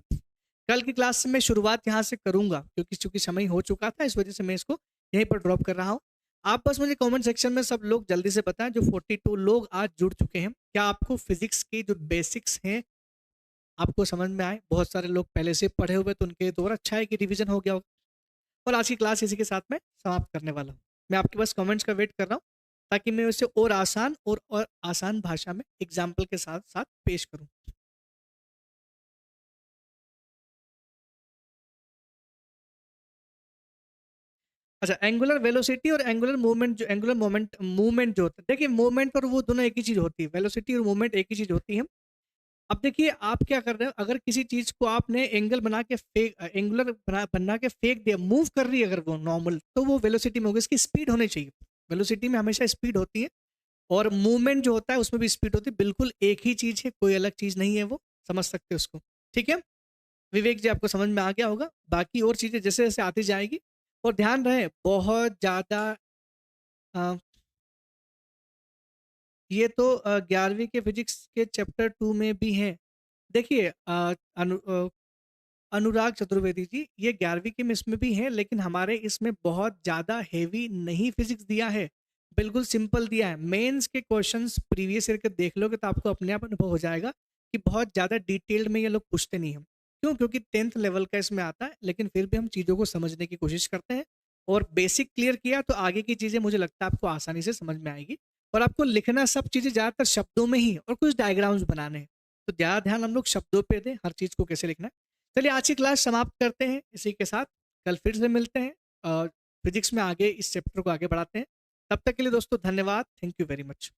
Speaker 1: कल की क्लास से मैं शुरुआत यहाँ से करूंगा, क्योंकि चूंकि समय हो चुका था, इस वजह से मैं इसको यहीं पर ड्रॉप कर रहा हूँ। आप बस मुझे कमेंट सेक्शन में सब लोग जल्दी से बताएं, जो 42 लोग आज जुड़ चुके हैं, क्या आपको फिजिक्स के जो बेसिक्स हैं आपको समझ में आए? बहुत सारे लोग पहले से पढ़े हुए, तो उनके तो और अच्छा है कि रिवीजन हो गया होगा। और आज की क्लास इसी के साथ मैं समाप्त करने वाला हूँ। मैं आपके बस कमेंट्स का वेट कर रहा हूँ, ताकि मैं उसे और आसान और आसान भाषा में एग्जाम्पल के साथ साथ पेश करूँ। अच्छा, एंगुलर वेलोसिटी और एंगुलर मूवमेंट, जो एंगुलर मोमेंट मूवमेंट जो होता है, देखिए मूवमेंट और वो दोनों एक ही चीज होती है, वेलोसिटी और मूवमेंट एक ही चीज होती है। अब देखिए आप क्या कर रहे हो, अगर किसी चीज को आपने एंगल बना के फेंक, एंगुलर बना के फेंक दिया, मूव कर रही है अगर वो नॉर्मल, तो वो वेलोसिटी में होगी, इसकी स्पीड होनी चाहिए। वेलोसिटी में हमेशा स्पीड होती है, और मूवमेंट जो होता है उसमें भी स्पीड होती है। बिल्कुल एक ही चीज है, कोई अलग चीज नहीं है, वो समझ सकते हो उसको। ठीक है विवेक जी, आपको समझ में आ गया होगा। बाकी और चीजें जैसे जैसे आती जाएगी। और ध्यान रहे, बहुत ज्यादा ये तो 11वीं के फिजिक्स के चैप्टर 2 में भी है। देखिए अनुराग चतुर्वेदी जी, ये 11वीं के में इसमें भी है, लेकिन हमारे इसमें बहुत ज़्यादा हेवी नहीं फिजिक्स दिया है, बिल्कुल सिंपल दिया है। मेंस के क्वेश्चंस प्रीवियस ईयर के देख लोगे तो आपको अपने आप अनुभव हो जाएगा कि बहुत ज़्यादा डिटेल्ड में ये लोग पूछते नहीं हैं। क्यों? क्योंकि 10th लेवल का इसमें आता है, लेकिन फिर भी हम चीज़ों को समझने की कोशिश करते हैं और बेसिक क्लियर किया तो आगे की चीज़ें मुझे लगता है आपको आसानी से समझ में आएगी। और आपको लिखना सब चीज़ें ज़्यादातर शब्दों में ही और कुछ डायग्राम्स बनाने हैं, तो ज़्यादा ध्यान हम लोग शब्दों पे दें, हर चीज़ को कैसे लिखना है। चलिए आज की क्लास समाप्त करते हैं इसी के साथ, कल फिर से मिलते हैं फिजिक्स में आगे इस चैप्टर को आगे बढ़ाते हैं। तब तक के लिए दोस्तों धन्यवाद, थैंक यू वेरी मच।